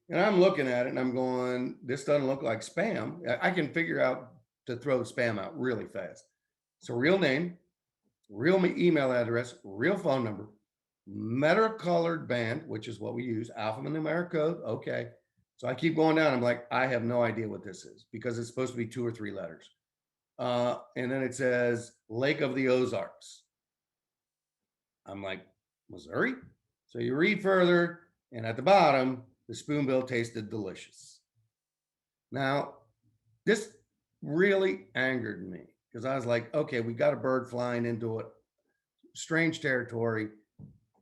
And I'm looking at it and I'm going, this doesn't look like spam. I can figure out to throw spam out really fast. So real name, real email address, real phone number, meta-colored band, which is what we use, alphanumeric code. Okay. So I keep going down. I'm like, I have no idea what this is because it's supposed to be 2 or 3 letters. And then it says Lake of the Ozarks. I'm like, Missouri? So you read further, and at the bottom, the spoonbill tasted delicious. Now, this really angered me because I was like, okay, we got a bird flying into a strange territory.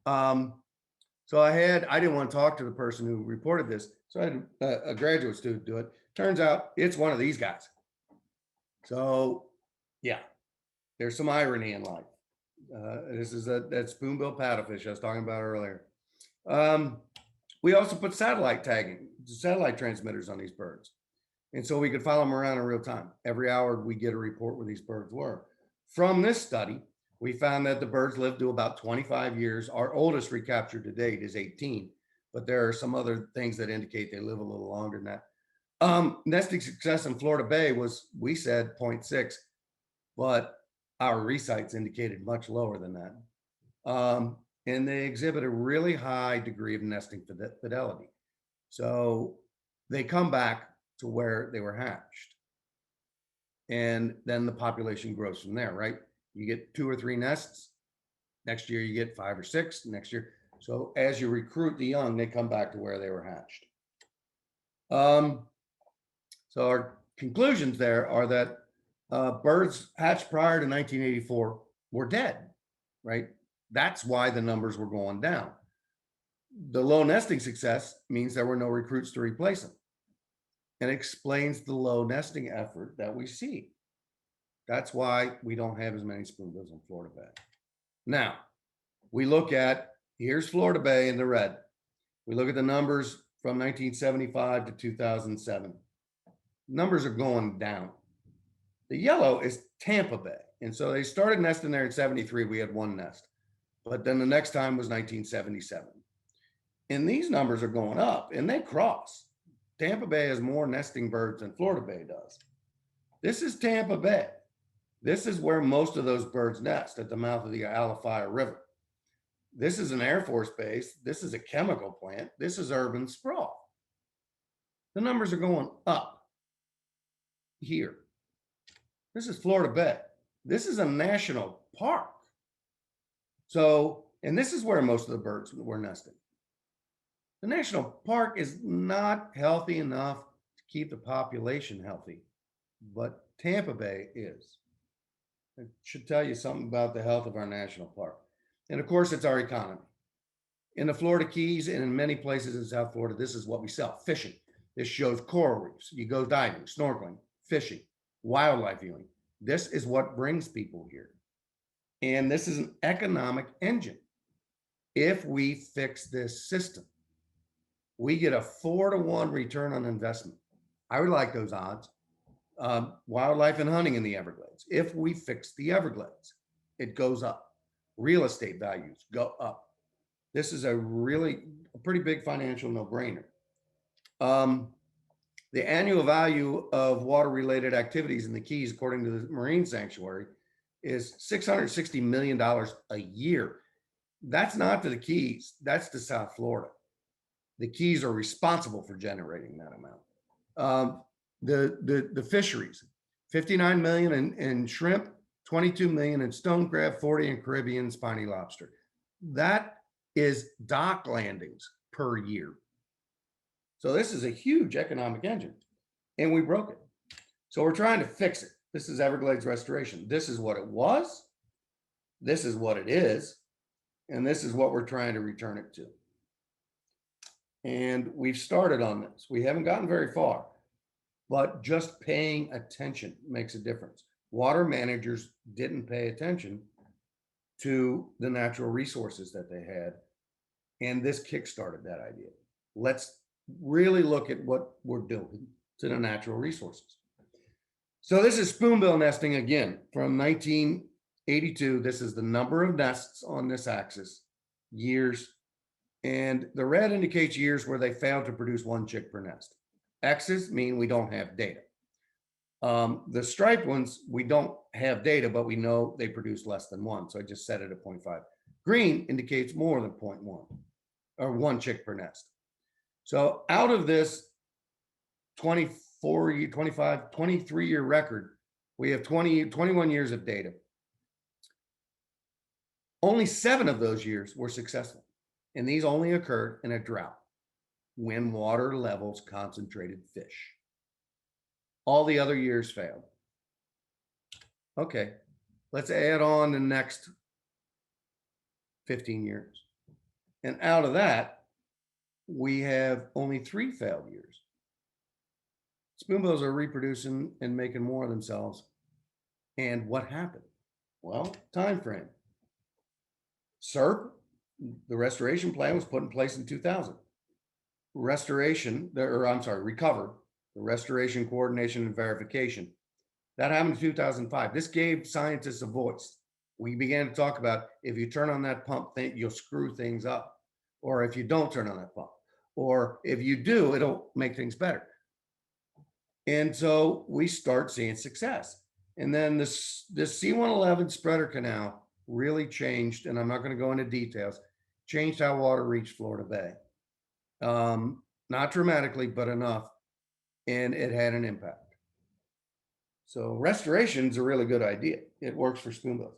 So I didn't want to talk to the person who reported this. So I had a graduate student do it. Turns out it's one of these guys. So yeah, there's some irony in life. This is that spoonbill paddlefish I was talking about earlier. We also put satellite transmitters on these birds. And so we could follow them around in real time. Every hour we get a report where these birds were. From this study, we found that the birds lived to about 25 years. Our oldest recaptured to date is 18, but there are some other things that indicate they live a little longer than that. Nesting success in Florida Bay was, we said 0.6, but our resites indicated much lower than that. And they exhibit a really high degree of nesting fidelity. So they come back to where they were hatched. And then the population grows from there, right? You get 2 or 3 nests. Next year, you get 5 or 6 next year. So as you recruit the young, they come back to where they were hatched. So our conclusions there are that birds hatched prior to 1984 were dead, right? That's why the numbers were going down. The low nesting success means there were no recruits to replace them, and explains the low nesting effort that we see. That's why we don't have as many spoonbills in Florida Bay. Now, we look at, here's Florida Bay in the red. We look at the numbers from 1975 to 2007. Numbers are going down. The yellow is Tampa Bay. And so they started nesting there in 73. We had 1 nest. But then the next time was 1977. And these numbers are going up and they cross. Tampa Bay has more nesting birds than Florida Bay does. This is Tampa Bay. This is where most of those birds nest, at the mouth of the Alafia River. This is an Air Force base. This is a chemical plant. This is urban sprawl. The numbers are going up here. This is Florida Bay. This is a national park. So, and this is where most of the birds were nesting. The national park is not healthy enough to keep the population healthy, but Tampa Bay is. It should tell you something about the health of our national park. And of course, it's our economy. In the Florida Keys and in many places in South Florida, this is what we sell: fishing. This shows coral reefs. You go diving, snorkeling, fishing, wildlife viewing. This is what brings people here. And this is an economic engine. If we fix this system, we get a 4-to-1 return on investment. I would like those odds. Wildlife and hunting in the Everglades. If we fix the Everglades, it goes up. Real estate values go up. this is a pretty big financial no-brainer. The annual value of water-related activities in the Keys, according to the Marine Sanctuary, is $660 million a year. That's not to the Keys, that's to South Florida. The Keys are responsible for generating that amount. The fisheries, 59 million in shrimp, 22 million in stone crab, 40 in Caribbean spiny lobster. That is dock landings per year. So this is a huge economic engine, and we broke it. So we're trying to fix it. This is Everglades restoration. This is what it was. This is what it is. And this is what we're trying to return it to. And we've started on this. We haven't gotten very far, but just paying attention makes a difference. Water managers didn't pay attention to the natural resources that they had, and this kickstarted that idea. Let's really look at what we're doing to the natural resources. So this is spoonbill nesting again from 1982. This is the number of nests on this axis, years. And the red indicates years where they failed to produce one chick per nest. X's mean we don't have data. The striped ones, we don't have data, but we know they produce less than one. So I just set it at 0.5. Green indicates more than 0.1 or one chick per nest. So out of this 24, 25, 23-year record, we have 21 years of data. Only 7 of those years were successful. And these only occurred in a drought when water levels concentrated fish. All the other years failed. Okay, let's add on the next 15 years. And out of that, we have only 3 failed years. Spoonbills are reproducing and making more of themselves. And what happened? Well, time frame. SERP, the restoration plan, was put in place in 2000. Recover, the restoration, coordination, and verification. That happened in 2005. This gave scientists a voice. We began to talk about if you turn on that pump, you'll screw things up. Or if you don't turn on that pump. Or if you do, it'll make things better. And so we start seeing success. And then this C111 spreader canal really changed, and I'm not going to go into details, changed how water reached Florida Bay. Not dramatically, but enough. And it had an impact. So restoration is a really good idea. It works for spoonbills.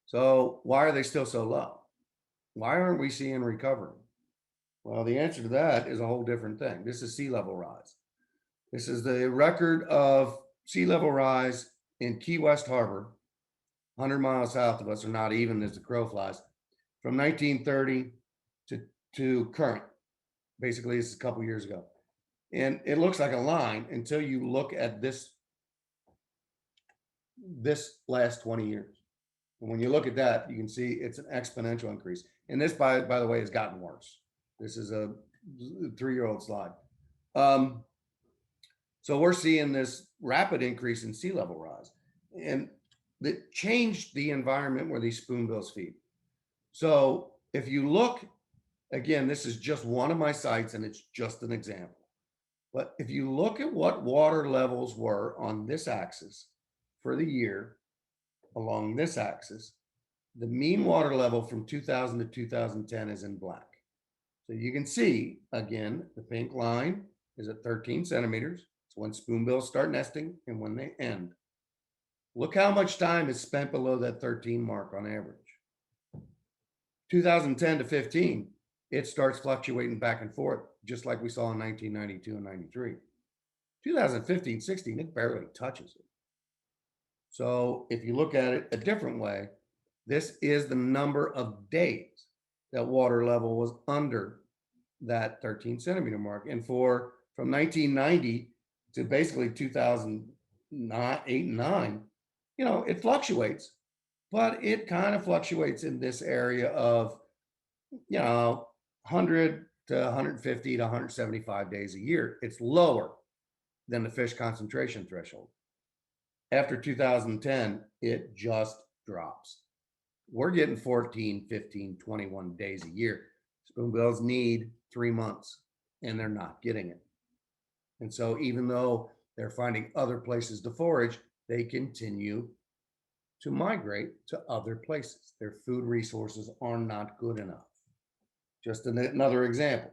So why are they still so low? Why aren't we seeing recovery? Well, the answer to that is a whole different thing. This is sea level rise. This is the record of sea level rise in Key West Harbor, 100 miles south of us, or not even as the crow flies, from 1930 to current. Basically, it's a couple years ago. And it looks like a line until you look at this last 20 years. And when you look at that, you can see it's an exponential increase. And this, by the way, has gotten worse. This is a 3-year-old slide. So we're seeing this rapid increase in sea level rise. And that changed the environment where these spoonbills feed. So if you look, again, this is just one of my sites and it's just an example. But if you look at what water levels were on this axis for the year along this axis, the mean water level from 2000 to 2010 is in black. So you can see, again, the pink line is at 13 centimeters. It's when spoonbills start nesting and when they end. Look how much time is spent below that 13 mark on average. 2010 to 15, it starts fluctuating back and forth, just like we saw in 1992 and 93. 2015, 16, it barely touches it. So if you look at it a different way, this is the number of days that water level was under that 13 centimeter mark. And from 1990 to basically 2008 and 9, it fluctuates, but it kind of fluctuates in this area of, 100 to 150 to 175 days a year. It's lower than the fish concentration threshold. After 2010, it just drops. We're getting 14, 15, 21 days a year. Spoonbills need 3 months and they're not getting it. And so even though they're finding other places to forage, they continue to migrate to other places. Their food resources are not good enough. Just another example.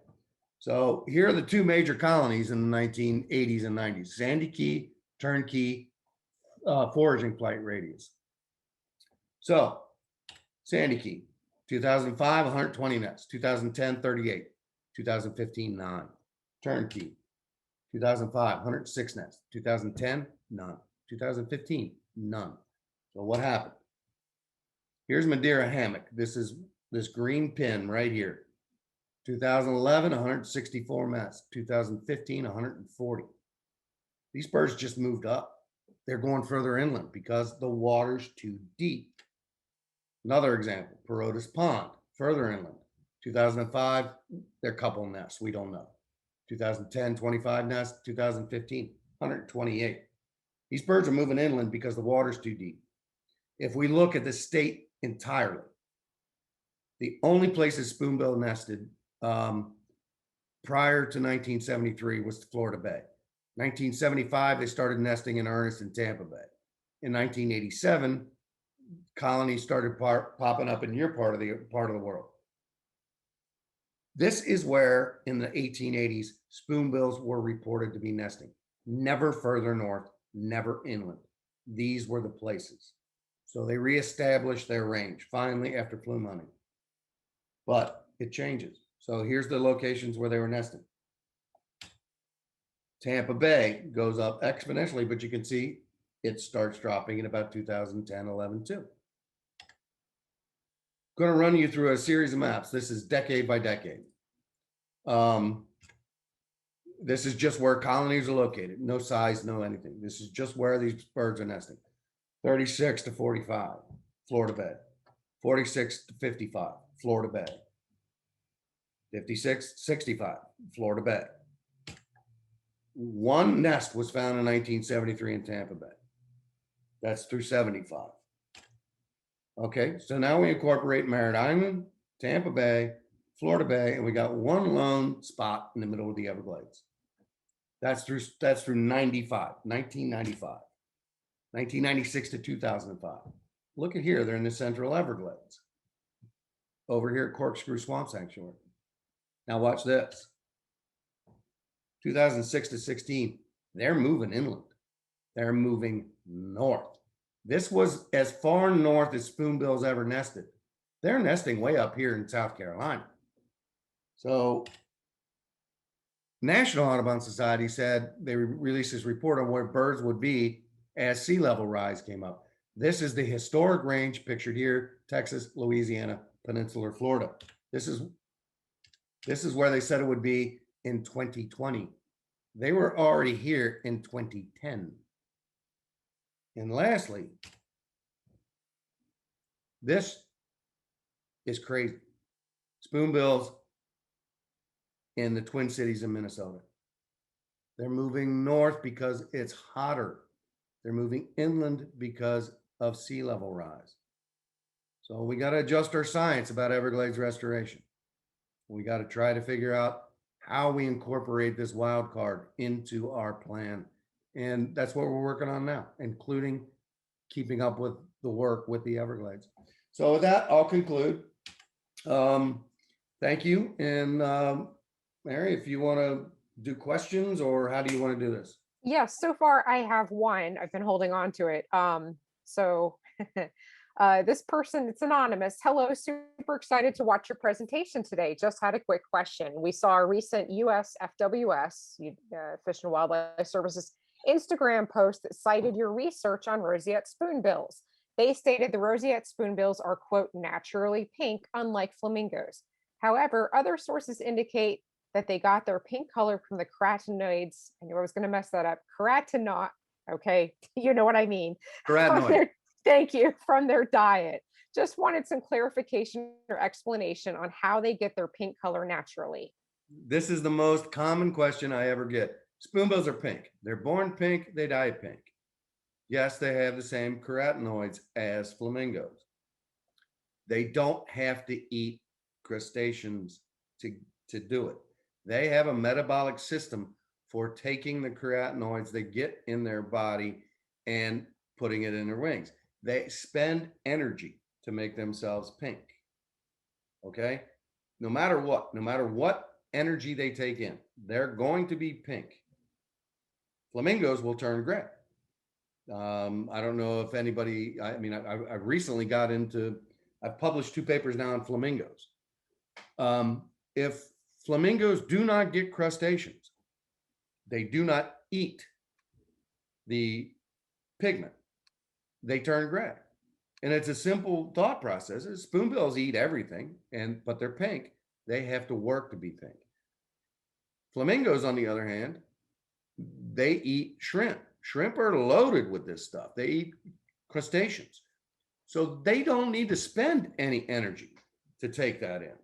So here are the two major colonies in the 1980s and 90s: Sandy Key, Turnkey, foraging flight radius. So Sandy Key, 2005, 120 nests, 2010, 38, 2015, 9. Turnkey, 2005, 106 nests, 2010, none, 2015, none. So what happened? Here's Madeira hammock. This is this green pin right here. 2011, 164 nests, 2015, 140. These birds just moved up. They're going further inland because the water's too deep. Another example, Perotas Pond, further inland. 2005, they're couple nests, we don't know. 2010, 25 nests, 2015, 128. These birds are moving inland because the water's too deep. If we look at the state entirely, the only places spoonbill nested prior to 1973 was Florida Bay. 1975, they started nesting in earnest in Tampa Bay. In 1987, colonies started popping up in your part of the world. This is where in the 1880s, spoonbills were reported to be nesting. Never further north, never inland. These were the places. So they reestablished their range finally after flume hunting. But it changes. So here's the locations where they were nesting. Tampa Bay goes up exponentially, but you can see it starts dropping in about 2010, 11 too. Going to run you through a series of maps. This is decade by decade. This is just where colonies are located. No size, no anything. This is just where these birds are nesting. 36 to 45, Florida Bay. 46 to 55, Florida Bay. 56, 65, Florida Bay. One nest was found in 1973 in Tampa Bay. That's through 75. Okay, so now we incorporate Merritt Island, Tampa Bay, Florida Bay, and we got one lone spot in the middle of the Everglades. That's through 95, 1995, 1996 to 2005. Look at here, they're in the Central Everglades. Over here at Corkscrew Swamp Sanctuary. Now watch this. 2006 to 16, they're moving inland. They're moving north. This was as far north as spoonbills ever nested. They're nesting way up here in South Carolina. So National Audubon Society said they released this report on where birds would be as sea level rise came up. This is the historic range pictured here: Texas, Louisiana, Peninsular Florida. This is where they said it would be in 2020. They were already here in 2010. And lastly, this is crazy. Spoonbills in the Twin Cities in Minnesota. They're moving north because it's hotter. They're moving inland because of sea level rise. So we got to adjust our science about Everglades restoration. We got to try to figure out how we incorporate this wild card into our plan. And that's what we're working on now, including keeping up with the work with the Everglades. So with that, I'll conclude. Thank you. And Mary, if you want to do questions, or how do you want to do this? Yes, so far I have one. I've been holding on to it. This person, it's anonymous. Hello, super excited to watch your presentation today. Just had a quick question. We saw a recent US FWS, Fish and Wildlife Services, Instagram post that cited your research on roseate spoonbills. They stated the roseate spoonbills are, quote, naturally pink, unlike flamingos. However, other sources indicate that they got their pink color from the carotenoids. I knew I was going to mess that up. Carotenoid. Okay, you know what I mean. Carotenoid. Thank you. From their diet. Just wanted some clarification or explanation on how they get their pink color naturally. This is the most common question I ever get. Spoonbills are pink. They're born pink, they die pink. Yes, they have the same carotenoids as flamingos. They don't have to eat crustaceans to do it. They have a metabolic system for taking the carotenoids they get in their body and putting it in their wings. They spend energy to make themselves pink. Okay? No matter what energy they take in, they're going to be pink. Flamingos will turn gray. I don't know if anybody, I mean, I recently got into, I've published 2 papers now on flamingos. If flamingos do not get crustaceans, they do not eat the pigment, they turn gray. And it's a simple thought process. Spoonbills eat everything, but they're pink. They have to work to be pink. Flamingos, on the other hand, they eat shrimp. Shrimp are loaded with this stuff. They eat crustaceans. So they don't need to spend any energy to take that in.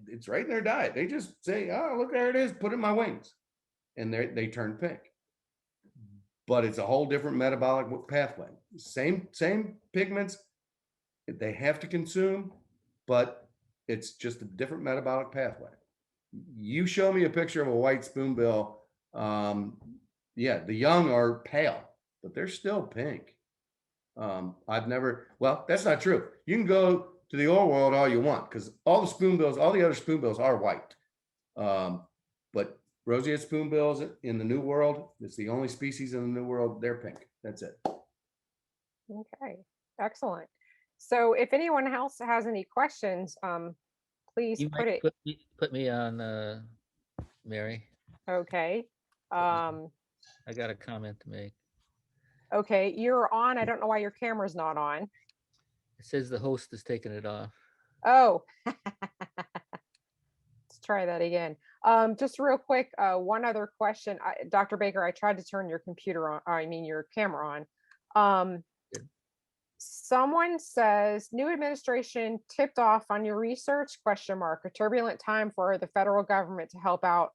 It's right in their diet. They just say, oh, look, there it is, put it in my wings. And they turn pink. But it's a whole different metabolic pathway. Same pigments they have to consume, but it's just a different metabolic pathway. You show me a picture of a white spoonbill. Yeah, the young are pale, but they're still pink. I've never, well, that's not true. You can go to the old world all you want, because all the spoonbills, all the other spoonbills are white. But roseate spoonbills in the New World, it's the only species in the New World, they're pink. That's it. Okay, excellent. So if anyone else has any questions, please You put might it. put me on, Mary. Okay. Um, I got a comment to make. okay, you're on. I don't know why your camera's not on. It says the host is taking it off. Oh, let's try that again. Just real quick, one other question. Dr. Baker, I tried to turn your computer on, I mean, your camera on. Someone says new administration tipped off on your research, question mark, a turbulent time for the federal government to help out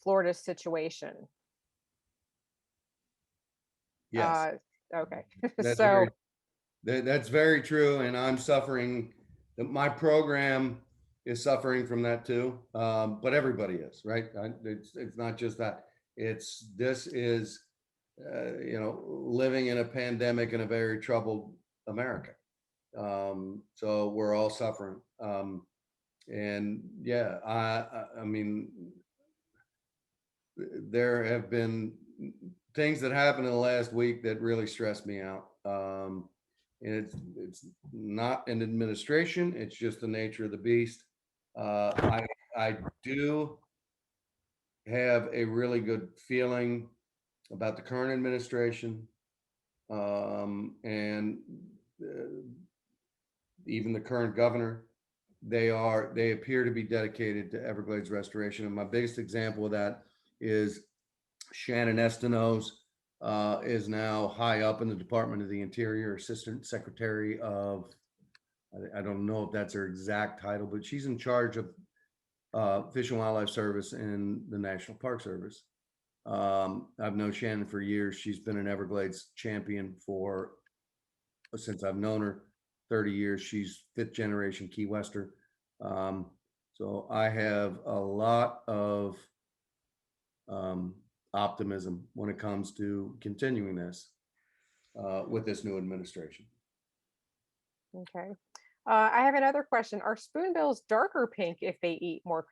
Florida's situation. Yes. Okay. That's So that's very true. And I'm suffering, my program is suffering from that too. But everybody is, right? It's not just that. This is, living in a pandemic in a very troubled America. So we're all suffering. And yeah, I mean, there have been things that happened in the last week that really stressed me out. And it's not an administration, it's just the nature of the beast. I do have a really good feeling about the current administration, and even the current governor. They appear to be dedicated to Everglades restoration. And my biggest example of that is Shannon Estenos is now high up in the Department of the Interior, Assistant Secretary of, I don't know if that's her exact title, but she's in charge of Fish and Wildlife Service and the National Park Service. I've known Shannon for years. She's been an Everglades champion since I've known her, 30 years. She's 5th generation Key Wester. So I have a lot of optimism when it comes to continuing this with this new administration. okay. I have another question. Are spoonbills darker pink if they eat more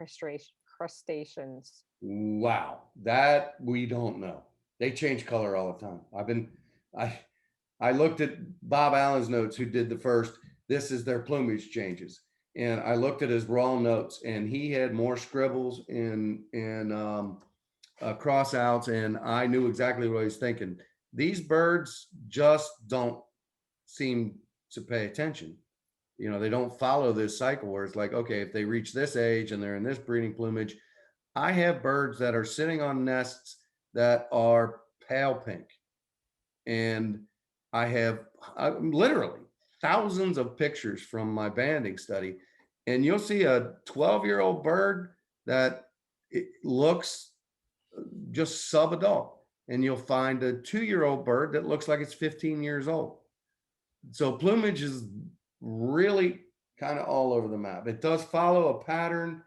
crustaceans? Wow, that we don't know. They change color all the time. I looked at Bob Allen's notes, who did the first, this is their plumage changes. And I looked at his raw notes, and he had more scribbles and cross outs, and I knew exactly what he was thinking. These birds just don't seem to pay attention. They don't follow this cycle where it's like, okay, if they reach this age and they're in this breeding plumage. I have birds that are sitting on nests that are pale pink. And I have literally thousands of pictures from my banding study. And you'll see a 12-year-old bird that it looks just sub-adult. And you'll find a 2-year-old bird that looks like it's 15 years old. So plumage is really kind of all over the map. It does follow a pattern,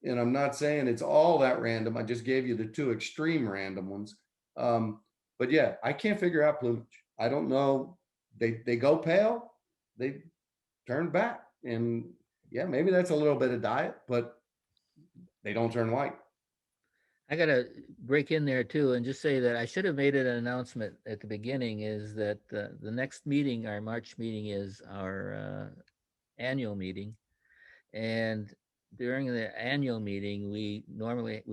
and I'm not saying it's all that random. I just gave you the two extreme random ones. But yeah, I can't figure out plumage. I don't know. They go pale, they turn back, and yeah, maybe that's a little bit of diet, but they don't turn white. I gotta break in there too and just say that I should have made an announcement at the beginning is that the next meeting, our March meeting is our annual meeting. And during the annual meeting, we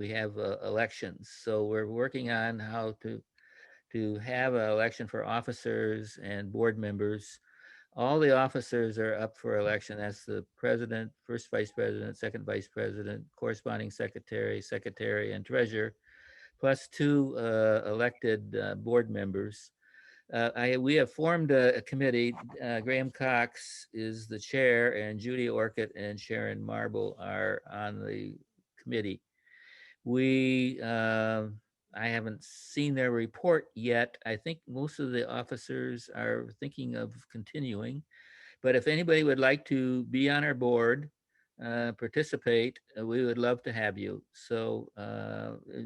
have elections. So we're working on how to have an election for officers and board members. All the officers are up for election. That's the president, first vice president, second vice president, corresponding secretary, secretary, and treasurer, plus two elected board members. We have formed a committee. Graham Cox is the chair, and Judy Orcutt and Sharon Marble are on the committee. I haven't seen their report yet. I think most of the officers are thinking of continuing, but if anybody would like to be on our board, participate, we would love to have you. So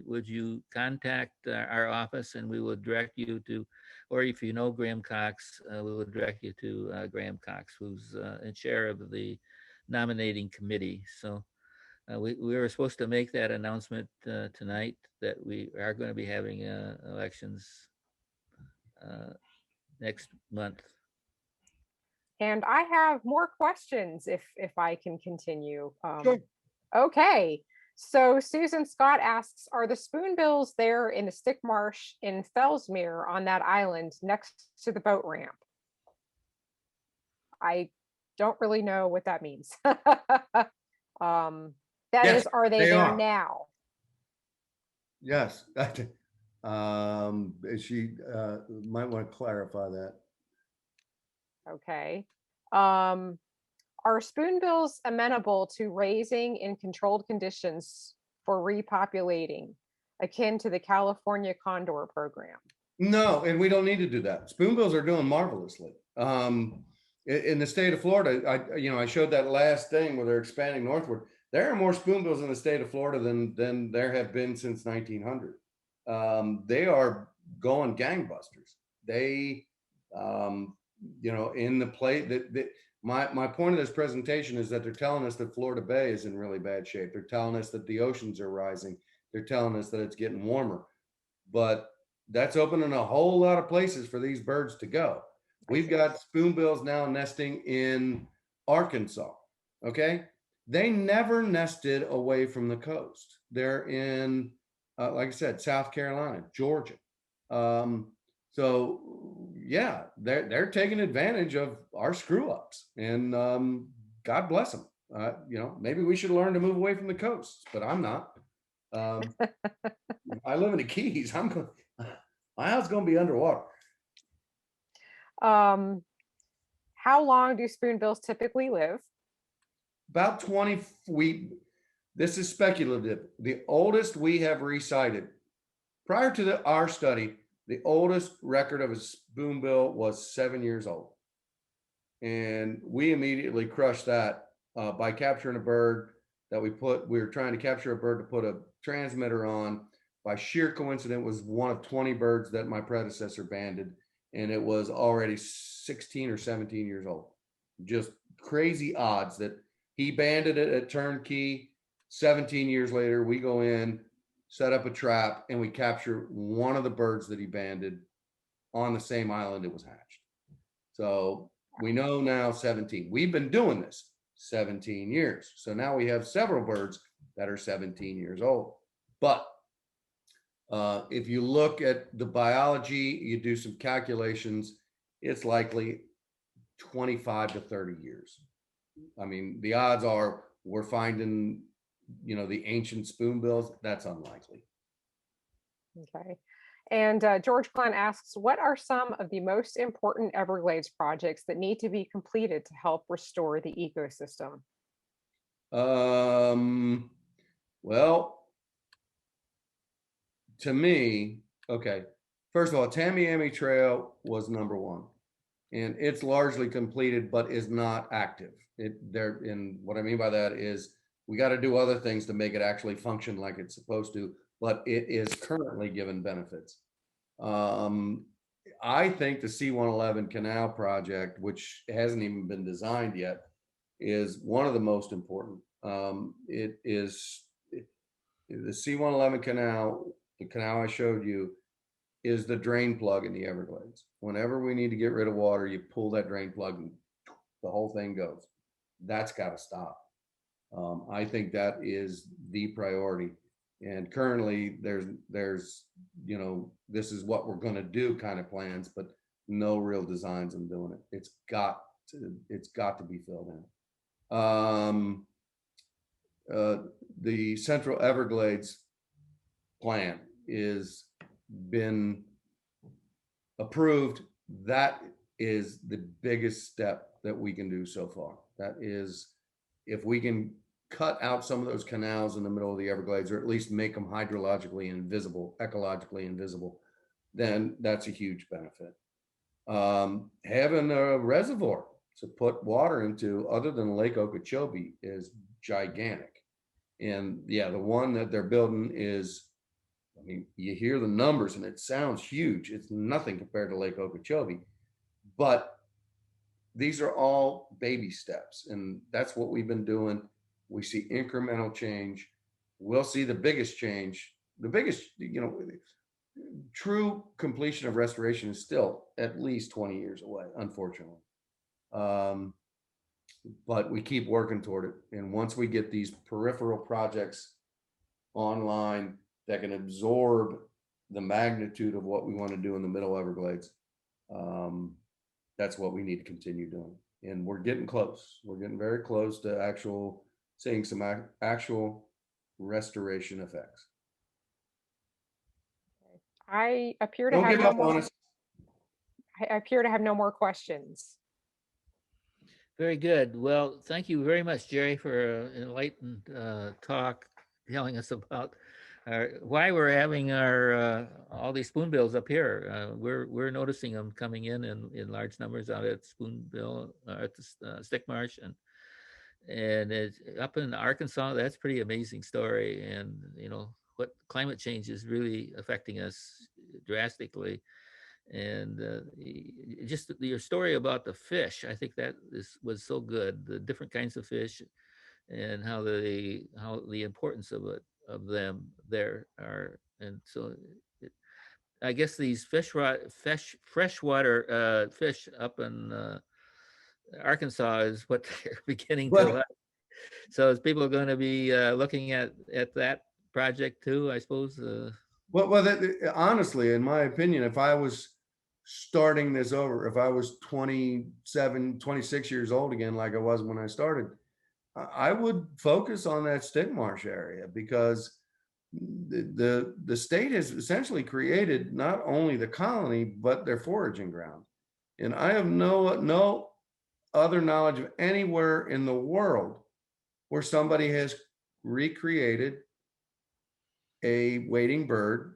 would you contact our office and we will direct you to, or if you know Graham Cox, we will direct you to Graham Cox, who's in chair of the nominating committee. So we were supposed to make that announcement tonight that we are going to be having elections next month. And I have more questions if I can continue. Sure. Okay. So Susan Scott asks, are the spoonbills there in the stick marsh in Fellsmere on that island next to the boat ramp? I don't really know what that means. That Yes, is, are they they there are. now? Yes. She might want to clarify that. Okay. Are spoonbills amenable to raising in controlled conditions for repopulating, akin to the California Condor program? No, and we don't need to do that. Spoonbills are doing marvelously. In the state of Florida, I showed that last thing where they're expanding northward. There are more spoonbills in the state of Florida than there have been since 1900. They are going gangbusters. They, in the play that my point of this presentation is that they're telling us that Florida Bay is in really bad shape. They're telling us that the oceans are rising. They're telling us that it's getting warmer, but that's opening a whole lot of places for these birds to go. We've got spoonbills now nesting in Arkansas. Okay. They never nested away from the coast. They're in, like I said, South Carolina, Georgia. So yeah, they're taking advantage of our screw ups, and God bless them. Maybe we should learn to move away from the coast, but I'm not. I live in the Keys. My house is going to be underwater. How long do spoonbills typically live? About 20. This is speculative. The oldest we have recited prior to our study, the oldest record of a spoonbill was 7 years old. And we immediately crushed that by capturing a bird that we were trying to capture a bird to put a transmitter on. By sheer coincidence, was one of 20 birds that my predecessor banded, and it was already 16 or 17 years old. Just crazy odds that he banded it at turnkey. 17 years later, we go in, set up a trap, and we capture one of the birds that he banded on the same island it was hatched. So we know now 17. We've been doing this 17 years. So now we have several birds that are 17 years old. But if you look at the biology, you do some calculations, it's likely 25 to 30 years. I mean, the odds are we're finding, the ancient spoonbills. That's unlikely. Okay. And George Glenn asks, what are some of the most important Everglades projects that need to be completed to help restore the ecosystem? Well, to me, okay. First of all, Tamiami Trail was number one. and it's largely completed, but is not active. And what I mean by that is we got to do other things to make it actually function like it's supposed to, but it is currently given benefits. I think the C-111 canal project, which hasn't even been designed yet, is one of the most important. The C-111 canal, the canal I showed you, is the drain plug in the Everglades. Whenever we need to get rid of water, you pull that drain plug and the whole thing goes. That's got to stop. I think that is the priority. And currently there's, this is what we're going to do kind of plans, but no real designs on doing it. It's got to be filled in. The Central Everglades plan is been approved. That is the biggest step that we can do so far. That is, if we can cut out some of those canals in the middle of the Everglades, or at least make them hydrologically invisible, ecologically invisible, then that's a huge benefit. Having a reservoir to put water into other than Lake Okeechobee is gigantic. And yeah, the one that they're building is, I mean, you hear the numbers and it sounds huge. It's nothing compared to Lake Okeechobee, but these are all baby steps, and that's what we've been doing. We see incremental change. We'll see the biggest change. The biggest, true completion of restoration is still at least 20 years away, unfortunately. But we keep working toward it. And once we get these peripheral projects online that can absorb the magnitude of what we want to do in the Middle Everglades, that's what we need to continue doing. And we're getting close. We're getting very close to seeing some actual restoration effects. I appear to Don't have give no up on more. us. I appear to have no more questions. Very good. Well, thank you very much, Jerry, for an enlightened talk, telling us about why we're having all these spoonbills up here. We're noticing them coming in large numbers out at Spoonbill, at the Stick Marsh, and it's up in Arkansas. That's a pretty amazing story, and what climate change is really affecting us drastically. And just your story about the fish, I think that was so good. The different kinds of fish, and how the importance of them there are. And so I guess these freshwater fish up in Arkansas is what they're beginning to like. So is people going to be looking at that project too, I suppose? Honestly, in my opinion, if I was starting this over, if I was 27, 26 years old again, like I was when I started, I would focus on that Stick Marsh area, because the state has essentially created not only the colony, but their foraging ground. And I have no other knowledge of anywhere in the world where somebody has recreated a wading bird,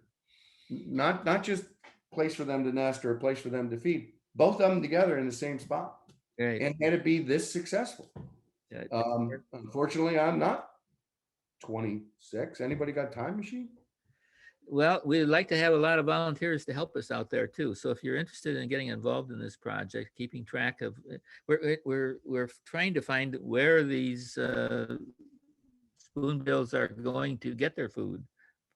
not just place for them to nest or a place for them to feed, both of them together in the same spot, Right. and had it be this successful. Yeah. Unfortunately, I'm not 26. Anybody got a time machine? Well, we'd like to have a lot of volunteers to help us out there too. So if you're interested in getting involved in this project, keeping track of, we're trying to find where these spoonbills are going to get their food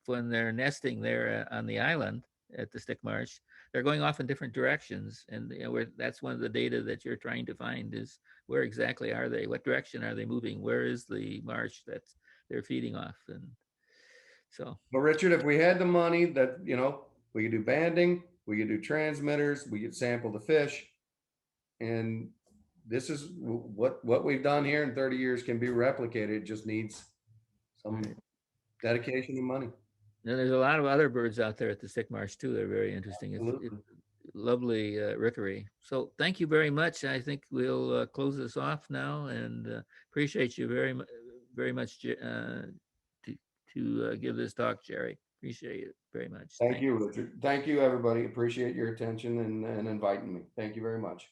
when they're nesting there on the island at the Stick Marsh. They're going off in different directions, and that's one of the data that you're trying to find is where exactly are they? What direction are they moving? Where is the marsh that they're feeding off? And so, But Richard, if we had the money that, we could do banding, we could do transmitters, we could sample the fish. And this is what we've done here in 30 years can be replicated. It just needs some dedication and money. there's a lot of other birds out there at the Stick Marsh too. They're very interesting. It's lovely rookery. So thank you very much. I think we'll close this off now, and appreciate you very much to give this talk, Jerry. Appreciate it very much. Thank you, Richard. Thank you, everybody. Appreciate your attention and inviting me. Thank you very much.